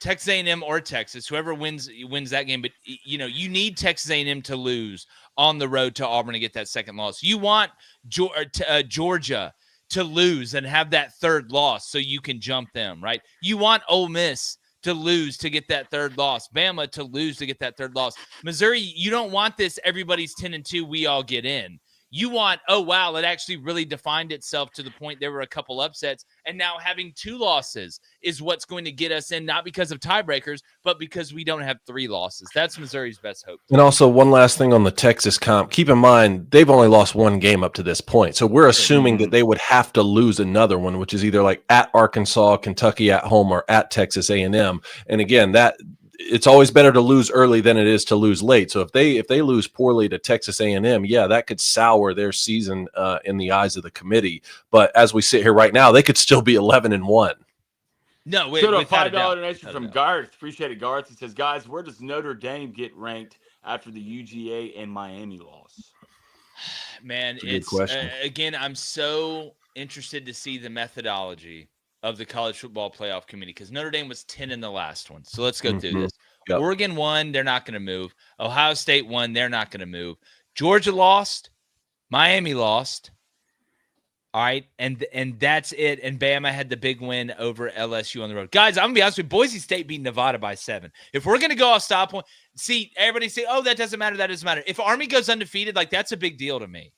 Texas A&M or Texas, whoever wins that game. But you need Texas A&M to lose on the road to Auburn to get that second loss. You want Georgia to lose and have that third loss so you can jump them, right? You want Ole Miss to lose to get that third loss. Bama to lose to get that third loss. Missouri, you don't want this everybody's 10-2, we all get in. You want, oh, wow, it actually really defined itself to the point there were a couple upsets, and now having 2 losses is what's going to get us in, not because of tiebreakers, but because we don't have 3 losses. That's Missouri's best hope. And also, one last thing on the Texas comp. Keep in mind, they've only lost 1 game up to this point. So we're assuming that they would have to lose another one, which is either like at Arkansas, Kentucky at home, or at Texas A&M. And again, it's always better to lose early than it is to lose late. So if they lose poorly to Texas A&M, yeah, that could sour their season in the eyes of the committee. But as we sit here right now, they could still be 11-1. No, wait. So a $5 donation from Garth. Appreciate it, Garth. He says, guys, where does Notre Dame get ranked after the UGA and Miami loss? Man, it's again, I'm so interested to see the methodology of the college football playoff committee, because Notre Dame was 10 in the last one. So let's go through this. Yep. Oregon won, they're not going to move. Ohio State won, they're not going to move. Georgia lost, Miami lost. All right, and that's it. And Bama had the big win over LSU on the road. Guys, I'm going to be honest with you, Boise State beat Nevada by 7. If we're going to go off stop point, see, everybody say, oh, that doesn't matter, that doesn't matter. If Army goes undefeated, like, that's a big deal to me.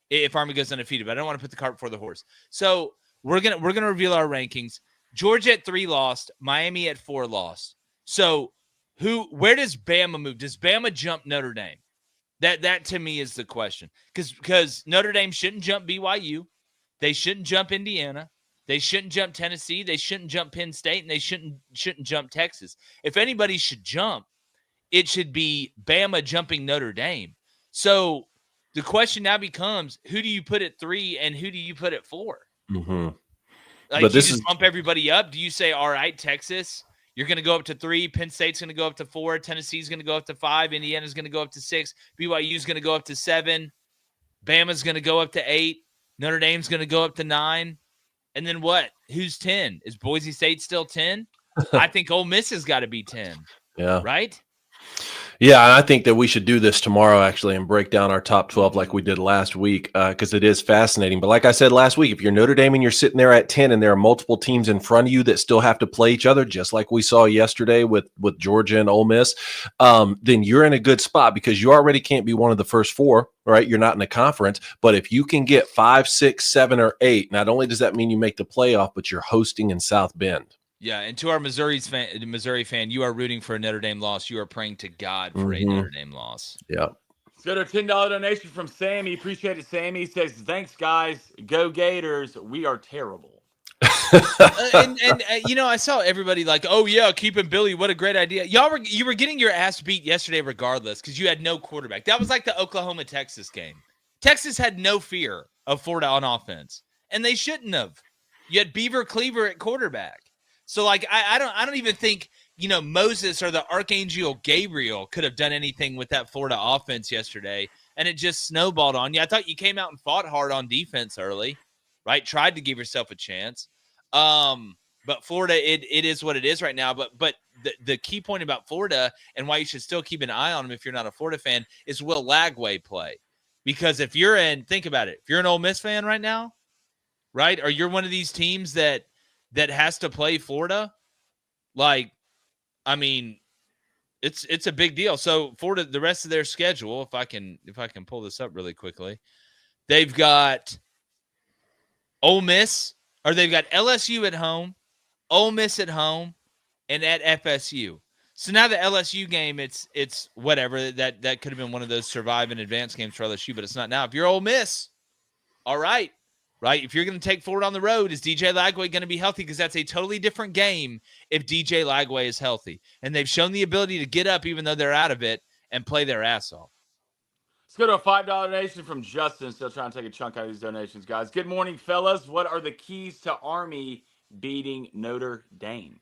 If Army goes undefeated, but I don't want to put the cart before the horse. So we're gonna reveal our rankings. Georgia at 3 lost, Miami at 4 lost. So where does Bama move? Does Bama jump Notre Dame? That to me is the question. Because Notre Dame shouldn't jump BYU. They shouldn't jump Indiana. They shouldn't jump Tennessee. They shouldn't jump Penn State, and they shouldn't jump Texas. If anybody should jump, it should be Bama jumping Notre Dame. So the question now becomes, who do you put at 3 and who do you put at 4? Mm-hmm. Like, do you just bump everybody up? Do you say, all right, Texas, you're going to go up to 3, Penn State's going to go up to 4, Tennessee's going to go up to 5, Indiana's going to go up to 6, BYU's going to go up to 7, Bama's going to go up to 8, Notre Dame's going to go up to 9, and then what? Who's 10? Is Boise State still 10? I think Ole Miss has got to be 10. Yeah. Right? Yeah, and I think that we should do this tomorrow, actually, and break down our top 12 like we did last week, because it is fascinating. But like I said last week, if you're Notre Dame and you're sitting there at 10 and there are multiple teams in front of you that still have to play each other, just like we saw yesterday with Georgia and Ole Miss, then you're in a good spot because you already can't be one of the first 4, right? You're not in the conference. But if you can get 5, 6, 7, or 8, not only does that mean you make the playoff, but you're hosting in South Bend. Yeah, and to our Missouri fan, you are rooting for a Notre Dame loss. You are praying to God for a Notre Dame loss. Yeah. Let's go to a $10 donation from Sammy. Appreciate it, Sammy. He says, thanks, guys. Go Gators. We are terrible. I saw everybody like, oh, yeah, keeping Billy. What a great idea. You were getting your ass beat yesterday regardless because you had no quarterback. That was like the Oklahoma-Texas game. Texas had no fear of Florida on offense, and they shouldn't have. You had Beaver Cleaver at quarterback. So, like, I don't even think, Moses or the Archangel Gabriel could have done anything with that Florida offense yesterday, and it just snowballed on you. I thought you came out and fought hard on defense early, right? Tried to give yourself a chance. But Florida, it is what it is right now. But the key point about Florida and why you should still keep an eye on them if you're not a Florida fan is will Lagway play? Because if you're think about it, if you're an Ole Miss fan right now, right, or you're one of these teams that has to play Florida, like, I mean, it's a big deal. So Florida, the rest of their schedule, if I can pull this up really quickly, they've got Ole Miss, or they've got LSU at home, Ole Miss at home, and at FSU. So now the LSU game, it's whatever. That could have been one of those survive and advance games for LSU, but it's not now. If you're Ole Miss, all right. Right? If you're going to take Florida on the road, is DJ Lagway going to be healthy? Because that's a totally different game if DJ Lagway is healthy. And they've shown the ability to get up even though they're out of it and play their ass off. Let's go to a $5 donation from Justin. Still trying to take a chunk out of these donations, guys. Good morning, fellas. What are the keys to Army beating Notre Dame?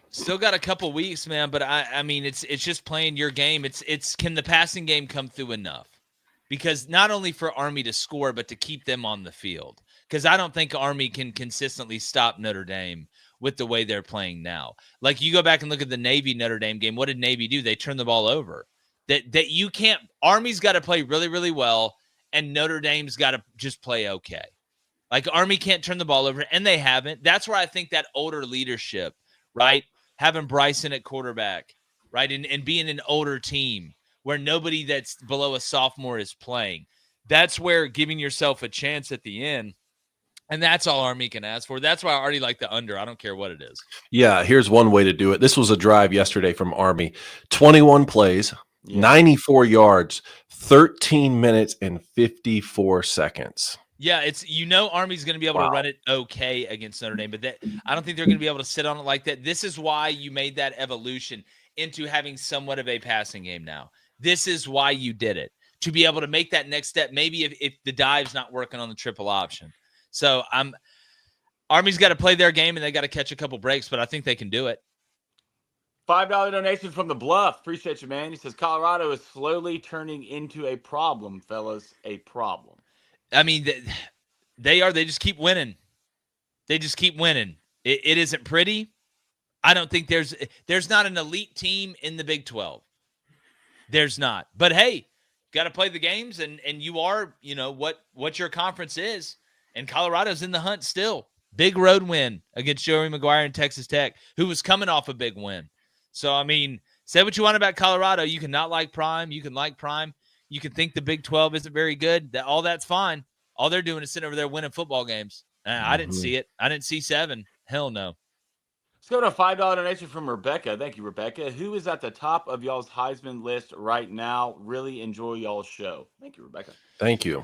Still got a couple weeks, man, but I mean it's just playing your game. It's can the passing game come through enough? Because not only for Army to score, but to keep them on the field. Because I don't think Army can consistently stop Notre Dame with the way they're playing now. Like, you go back and look at the Navy Notre Dame game. What did Navy do? They turned the ball over. That you can't – Army's got to play really, really well, and Notre Dame's got to just play okay. Like, Army can't turn the ball over, and they haven't. That's where I think that older leadership, right, having Bryson at quarterback, right, and being an older team, where nobody that's below a sophomore is playing. That's where giving yourself a chance at the end, and that's all Army can ask for. That's why I already like the under. I don't care what it is. Yeah, here's one way to do it. This was a drive yesterday from Army. 21 plays, 94 yards, 13 minutes, and 54 seconds. Yeah, Army's going to be able to run it okay against Notre Dame, but I don't think they're going to be able to sit on it like that. This is why you made that evolution into having somewhat of a passing game now. This is why you did it, to be able to make that next step, maybe if the dive's not working on the triple option. So Army's got to play their game, and they got to catch a couple breaks, but I think they can do it. $5 donation from the Bluff. Appreciate you, man. He says, Colorado is slowly turning into a problem, fellas, a problem. I mean, they are. They just keep winning. They just keep winning. It isn't pretty. I don't think there's not an elite team in the Big 12. There's not. But hey, got to play the games, and you are, what your conference is. And Colorado's in the hunt still. Big road win against Joey McGuire and Texas Tech, who was coming off a big win. So, I mean, say what you want about Colorado. You can not like Prime. You can like Prime. You can think the Big 12 isn't very good. All that's fine. All they're doing is sitting over there winning football games. I didn't see it. I didn't see 7. Hell no. Let's go to a $5 donation from Rebecca. Thank you, Rebecca. Who is at the top of y'all's Heisman list right now? Really enjoy y'all's show. Thank you, Rebecca. Thank you.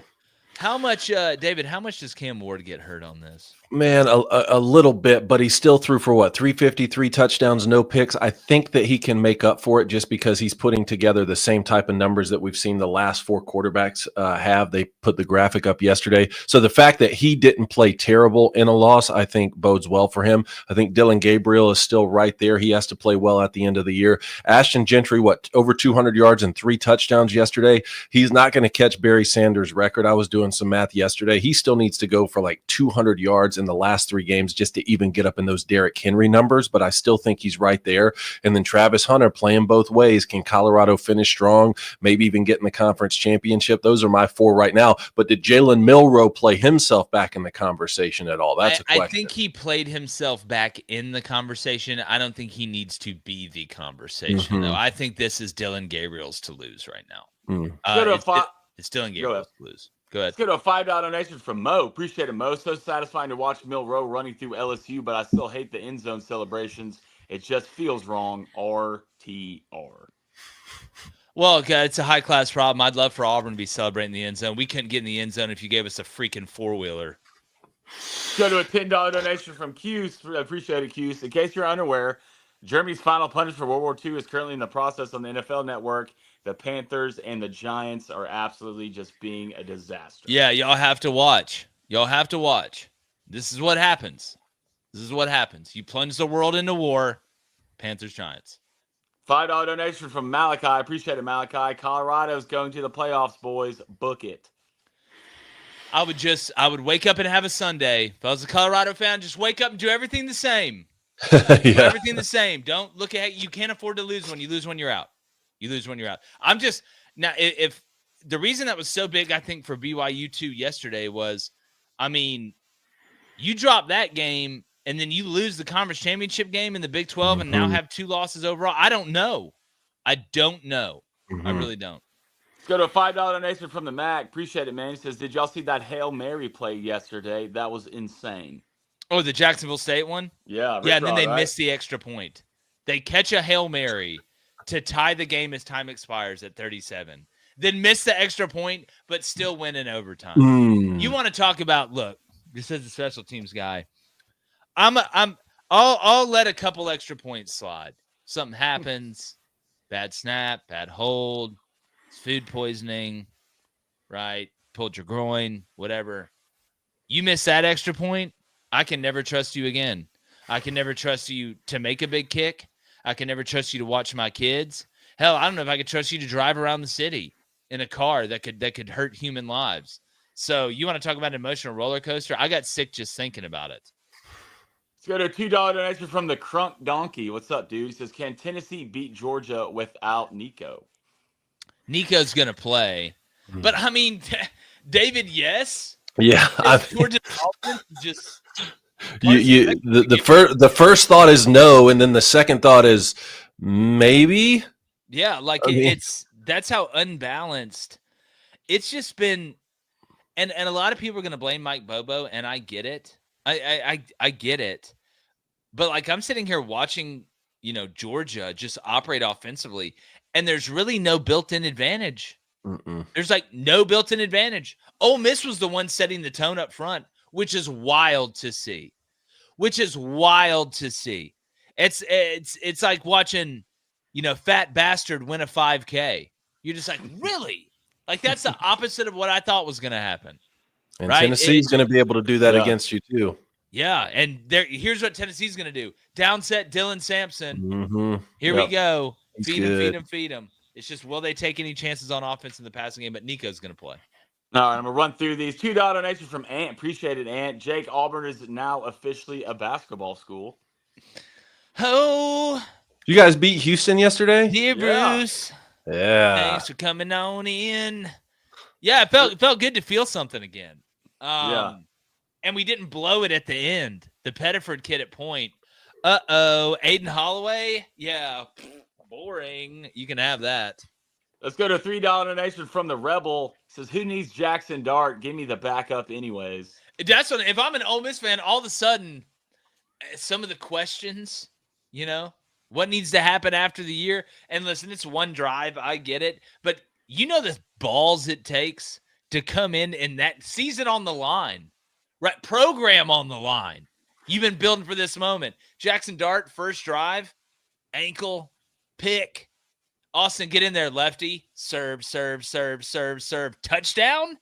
How much, David, how much does Cam Ward get hurt on this? Man, a little bit, but he still threw for what, 353 touchdowns, no picks. I think that he can make up for it just because he's putting together the same type of numbers that we've seen the last four quarterbacks have. They put the graphic up yesterday. So the fact that he didn't play terrible in a loss, I think bodes well for him. I think Dylan Gabriel is still right there. He has to play well at the end of the year. Ashton Gentry, over 200 yards and 3 touchdowns yesterday. He's not going to catch Barry Sanders' record. I was doing some math yesterday. He still needs to go for like 200 yards in the last 3 games just to even get up in those Derrick Henry numbers, but I still think he's right there. And then Travis Hunter playing both ways. Can Colorado finish strong? Maybe even get in the conference championship? Those are my 4 right now. But did Jalen Milroe play himself back in the conversation at all? That's a question. I think he played himself back in the conversation. I don't think he needs to be the conversation, though. I think this is Dylan Gabriel's to lose right now. It's Dylan Gabriel's to lose. Go ahead. Let's go to a $5 donation from Mo. Appreciate it, Mo. So satisfying to watch Milroe running through LSU, but I still hate the end zone celebrations. It just feels wrong. RTR. Well, it's a high-class problem. I'd love for Auburn to be celebrating the end zone. We couldn't get in the end zone if you gave us a freaking four-wheeler. Go to a $10 donation from Cuse. Appreciate it, Cuse. In case you're unaware, Germany's final punishment for World War II is currently in the process on the NFL Network. The Panthers and the Giants are absolutely just being a disaster. Yeah, y'all have to watch. This is what happens. You plunge the world into war. Panthers, Giants. $5 donation from Malachi. I appreciate it, Malachi. Colorado's going to the playoffs, boys. Book it. I would wake up and have a Sunday. If I was a Colorado fan, just wake up and do everything the same. Do everything the same. Don't look at you can't afford to lose when you lose when you're out. I'm just now if the reason that was so big, I think, for BYU too yesterday was, I mean, you drop that game and then you lose the conference championship game in the Big 12 and now have 2 losses overall. I don't know. I really don't. Let's go to a $5 donation from the Mac. Appreciate it, man. He says, did y'all see that Hail Mary play yesterday? That was insane. Oh, the Jacksonville State one? Yeah. And then they missed the extra point. They catch a Hail Mary to tie the game as time expires at 37. Then miss the extra point, but still win in overtime. You want to talk about, look, this is a special teams guy. I'll let a couple extra points slide. Something happens, bad snap, bad hold, food poisoning, right? Pulled your groin, whatever. You miss that extra point, I can never trust you again. I can never trust you to make a big kick. I can never trust you to watch my kids. Hell, I don't know if I could trust you to drive around the city in a car that could hurt human lives. So you want to talk about an emotional roller coaster? I got sick just thinking about it. Let's go to a $2 donation from the Crunk Donkey. What's up, dude? He says, can Tennessee beat Georgia without Nico? Nico's going to play. But, I mean, David, yes. Yeah. Georgia's offense just... The first thought is no, and then the second thought is maybe. Yeah, like that's how unbalanced it's just been, and a lot of people are going to blame Mike Bobo, and I get it. I get it, but like I'm sitting here watching, Georgia just operate offensively, and there's really no built-in advantage. There's like no built-in advantage. Ole Miss was the one setting the tone up front, which is wild to see. It's like watching, Fat Bastard win a 5K. You're just like, really? Like that's the opposite of what I thought was going to happen. And right? Tennessee's going to be able to do that against you too. Yeah, and here's what Tennessee's going to do. Downset Dylan Sampson. Here we go. Feed him. It's just, will they take any chances on offense in the passing game? But Nico's going to play. All right, I'm going to run through these. $2 donation from Ant. Appreciate it, Ant. Jake, Auburn is now officially a basketball school. Oh. You guys beat Houston yesterday? Dear Bruce. Yeah. Thanks for coming on in. Yeah, it felt good to feel something again. And we didn't blow it at the end. The Pettiford kid at point. Aiden Holloway? Yeah, boring. You can have that. Let's go to a $3 donation from the Rebel. It says, who needs Jackson Dart? Give me the backup anyways. That's what, if I'm an Ole Miss fan, all of a sudden, some of the questions, what needs to happen after the year. And listen, it's one drive. I get it. But the balls it takes to come in that season on the line, right? Program on the line. You've been building for this moment. Jackson Dart, first drive, ankle, pick. Austin, get in there, lefty. Serve, touchdown.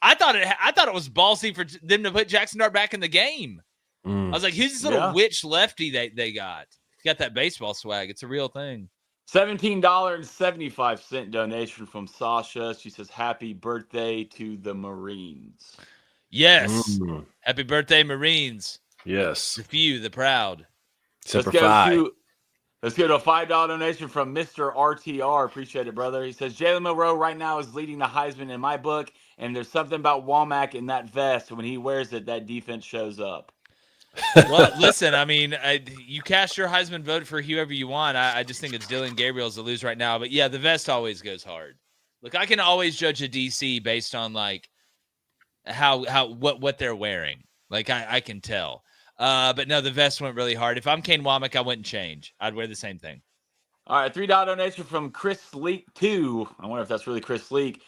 I thought it was ballsy for them to put Jackson Dart back in the game. I was like, who's this little witch lefty they got? He's got that baseball swag. It's a real thing. $17.75 donation from Sasha. She says, happy birthday to the Marines. Yes. Happy birthday, Marines. Yes. The few, the proud. Let's go to a $5 donation from Mr. RTR. Appreciate it, brother. He says, Jalen Milroe right now is leading the Heisman in my book, and there's something about Womack in that vest. When he wears it, that defense shows up. Well, listen, I mean, you cast your Heisman vote for whoever you want. I just think it's Dylan Gabriel's to lose right now. But, yeah, the vest always goes hard. Look, I can always judge a DC based on, like, what they're wearing. Like, I can tell. But, no, the vest went really hard. If I'm Kane Womack, I wouldn't change. I'd wear the same thing. All right, $3 donation from Chris Sleek 2. I wonder if that's really Chris Sleek.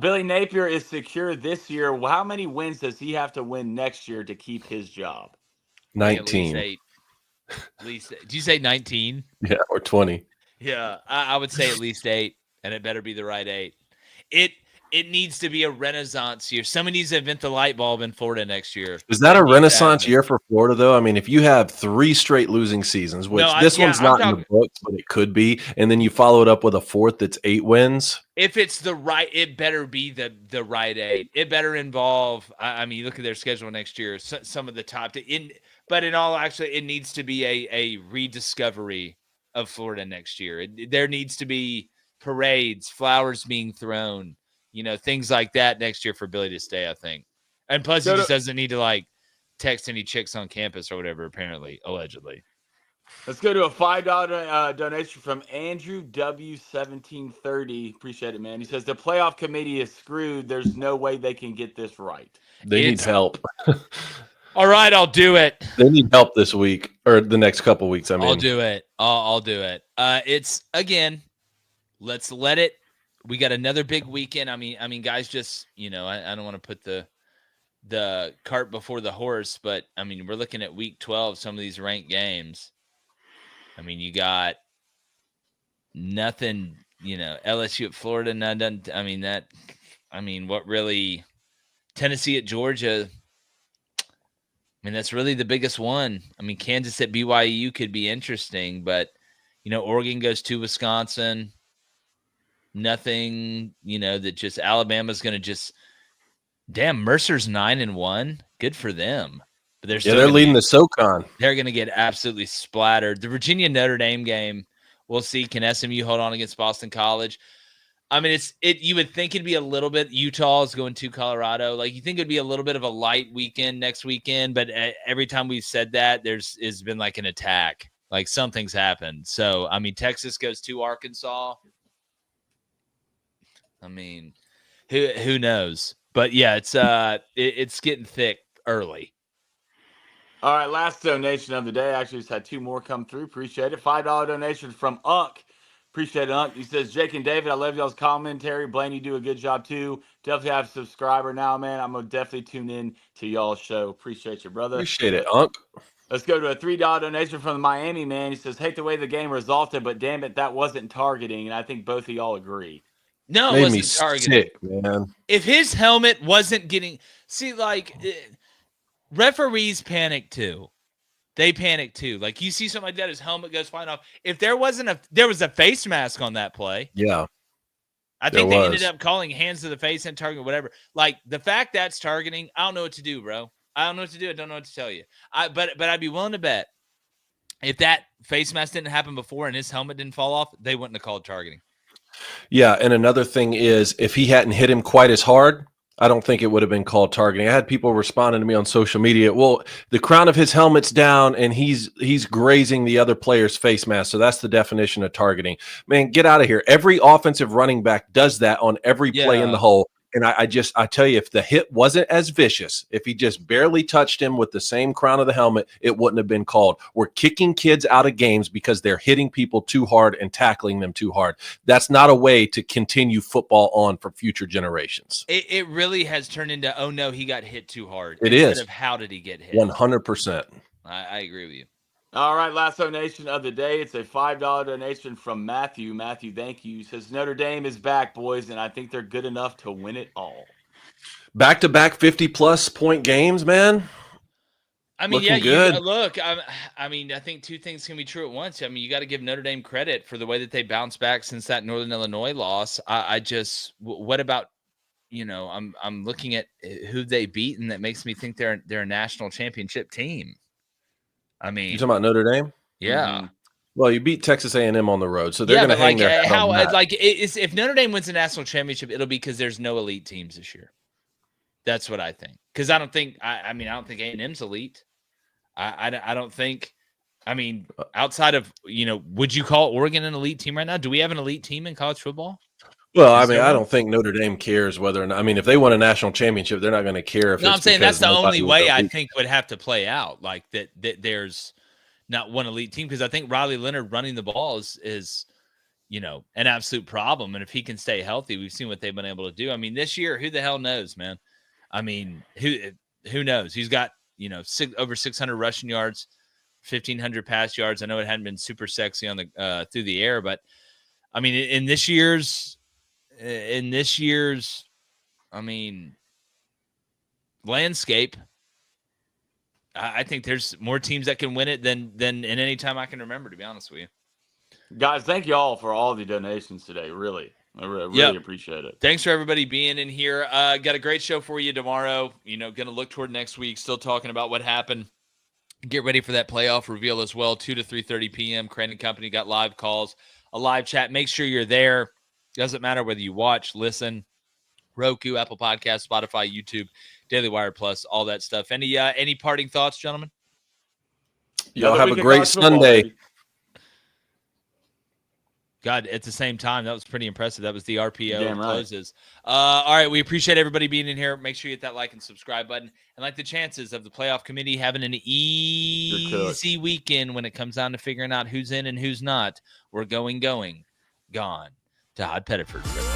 Billy Napier is secure this year. How many wins does he have to win next year to keep his job? 19. At least 8. Did you say 19? Yeah, or 20. Yeah, I would say at least 8, and it better be the right 8. It needs to be a renaissance year. Somebody needs to invent the light bulb in Florida next year. Is that a renaissance year for Florida, though? I mean, if you have 3 straight losing seasons, which this one's not in the books, but it could be, and then you follow it up with a 4th that's 8 wins. If it's it better be the right 8. It better involve. I mean, look at their schedule next year. Some of the top. But in all, actually, it needs to be a rediscovery of Florida next year. There needs to be parades, flowers being thrown. Things like that next year for Billy to stay, I think. And plus, he just doesn't need to, like, text any chicks on campus or whatever, apparently, allegedly. Let's go to a $5 donation from Andrew W1730. Appreciate it, man. He says, the playoff committee is screwed. There's no way they can get this right. They need help. All right, I'll do it. They need help this week or the next couple weeks, I mean. I'll do it. I'll do it. It's, again, let's let it. We got another big weekend. I mean, guys, just, I don't want to put the cart before the horse, but I mean, we're looking at week 12, some of these ranked games. I mean, you got nothing, LSU at Florida, none. What really, Tennessee at Georgia. I mean, that's really the biggest one. I mean, Kansas at BYU could be interesting, but, Oregon goes to Wisconsin. Nothing, that just Alabama's going to just Mercer's 9-1. Good for them. But they're leading the SoCon. They're going to get absolutely splattered. The Virginia Notre Dame game, we'll see. Can SMU hold on against Boston College? I mean, you would think it'd be a little bit. Utah is going to Colorado. Like, you think it'd be a little bit of a light weekend next weekend, but every time we've said that, there's been like an attack. Like, something's happened. So, I mean, Texas goes to Arkansas. I mean, who knows? But yeah, it's getting thick early. All right, last donation of the day. Actually, just had 2 more come through. Appreciate it. $5 donation from Unk. Appreciate it, Unk. He says, Jake and David, I love y'all's commentary. Blaine, you do a good job too. Definitely have a subscriber now, man. I'm gonna definitely tune in to y'all's show. Appreciate you, brother. Appreciate it, Unk. Let's go to a $3 donation from the Miami man. He says, hate the way the game resulted, but damn it, that wasn't targeting. And I think both of y'all agree. No, it wasn't targeting. Sick, man. If his helmet wasn't getting referees panic too. They panic too. Like, you see something like that, his helmet goes flying off. If there was a face mask on that play. Yeah. I think they ended up calling hands to the face and target, whatever. Like, the fact that's targeting, I don't know what to do, bro. I don't know what to do. I don't know what to tell you. But I'd be willing to bet if that face mask didn't happen before and his helmet didn't fall off, they wouldn't have called targeting. Yeah, and another thing is, if he hadn't hit him quite as hard, I don't think it would have been called targeting. I had people responding to me on social media. Well, the crown of his helmet's down and he's grazing the other player's face mask. So that's the definition of targeting. Man, get out of here. Every offensive running back does that on every play in the hole. And I tell you, if the hit wasn't as vicious, if he just barely touched him with the same crown of the helmet, it wouldn't have been called. We're kicking kids out of games because they're hitting people too hard and tackling them too hard. That's not a way to continue football on for future generations. It really has turned into, oh no, he got hit too hard. It instead is. of how did he get hit? 100%. I agree with you. All right, last donation of the day. It's a $5 donation from Matthew. Matthew, thank you. Says Notre Dame is back, boys, and I think they're good enough to win it all. Back-to-back 50-plus point games, man. I mean, looking good. I think two things can be true at once. I mean, you got to give Notre Dame credit for the way that they bounced back since that Northern Illinois loss. What about, I'm looking at who they beat, and that makes me think they're a national championship team. I mean, You talking about Notre Dame? yeah. Mm-hmm. Well, you beat Texas A&M on the road, so they're going to hang their head on that. If Notre Dame wins the national championship, it'll be because there's no elite teams this year. That's what I think. Because I don't think A&M's elite. I don't think. I mean, outside of would you call Oregon an elite team right now? Do we have an elite team in college football? Well, I don't think Notre Dame cares whether or not. I mean, if they won a national championship, they're not going to care if. No, I'm saying that's the only way I think would have to play out. Like that there's not one elite team, because I think Riley Leonard running the ball is an absolute problem. And if he can stay healthy, we've seen what they've been able to do. I mean, this year, who the hell knows, man? I mean, who knows? He's got over 600 rushing yards, 1,500 pass yards. I know it hadn't been super sexy on the through the air, but I mean, in this year's, landscape, I think there's more teams that can win it than in any time I can remember, to be honest with you. Guys, thank you all for all the donations today. Really. I really appreciate it. Thanks for everybody being in here. Got a great show for you tomorrow. Going to look toward next week. Still talking about what happened. Get ready for that playoff reveal as well. 2 to 3:30 p.m. Crane & Company got live calls, a live chat. Make sure you're there. Doesn't matter whether you watch, listen, Roku, Apple Podcasts, Spotify, YouTube, Daily Wire Plus, all that stuff. Any parting thoughts, gentlemen? Y'all have a great Sunday. God, at the same time, that was pretty impressive. That was the RPO Damn right. closes. All right, we appreciate everybody being in here. Make sure you hit that like and subscribe button. And like the chances of the playoff committee having an easy weekend when it comes down to figuring out who's in and who's not, we're gone to Hod Pettiford.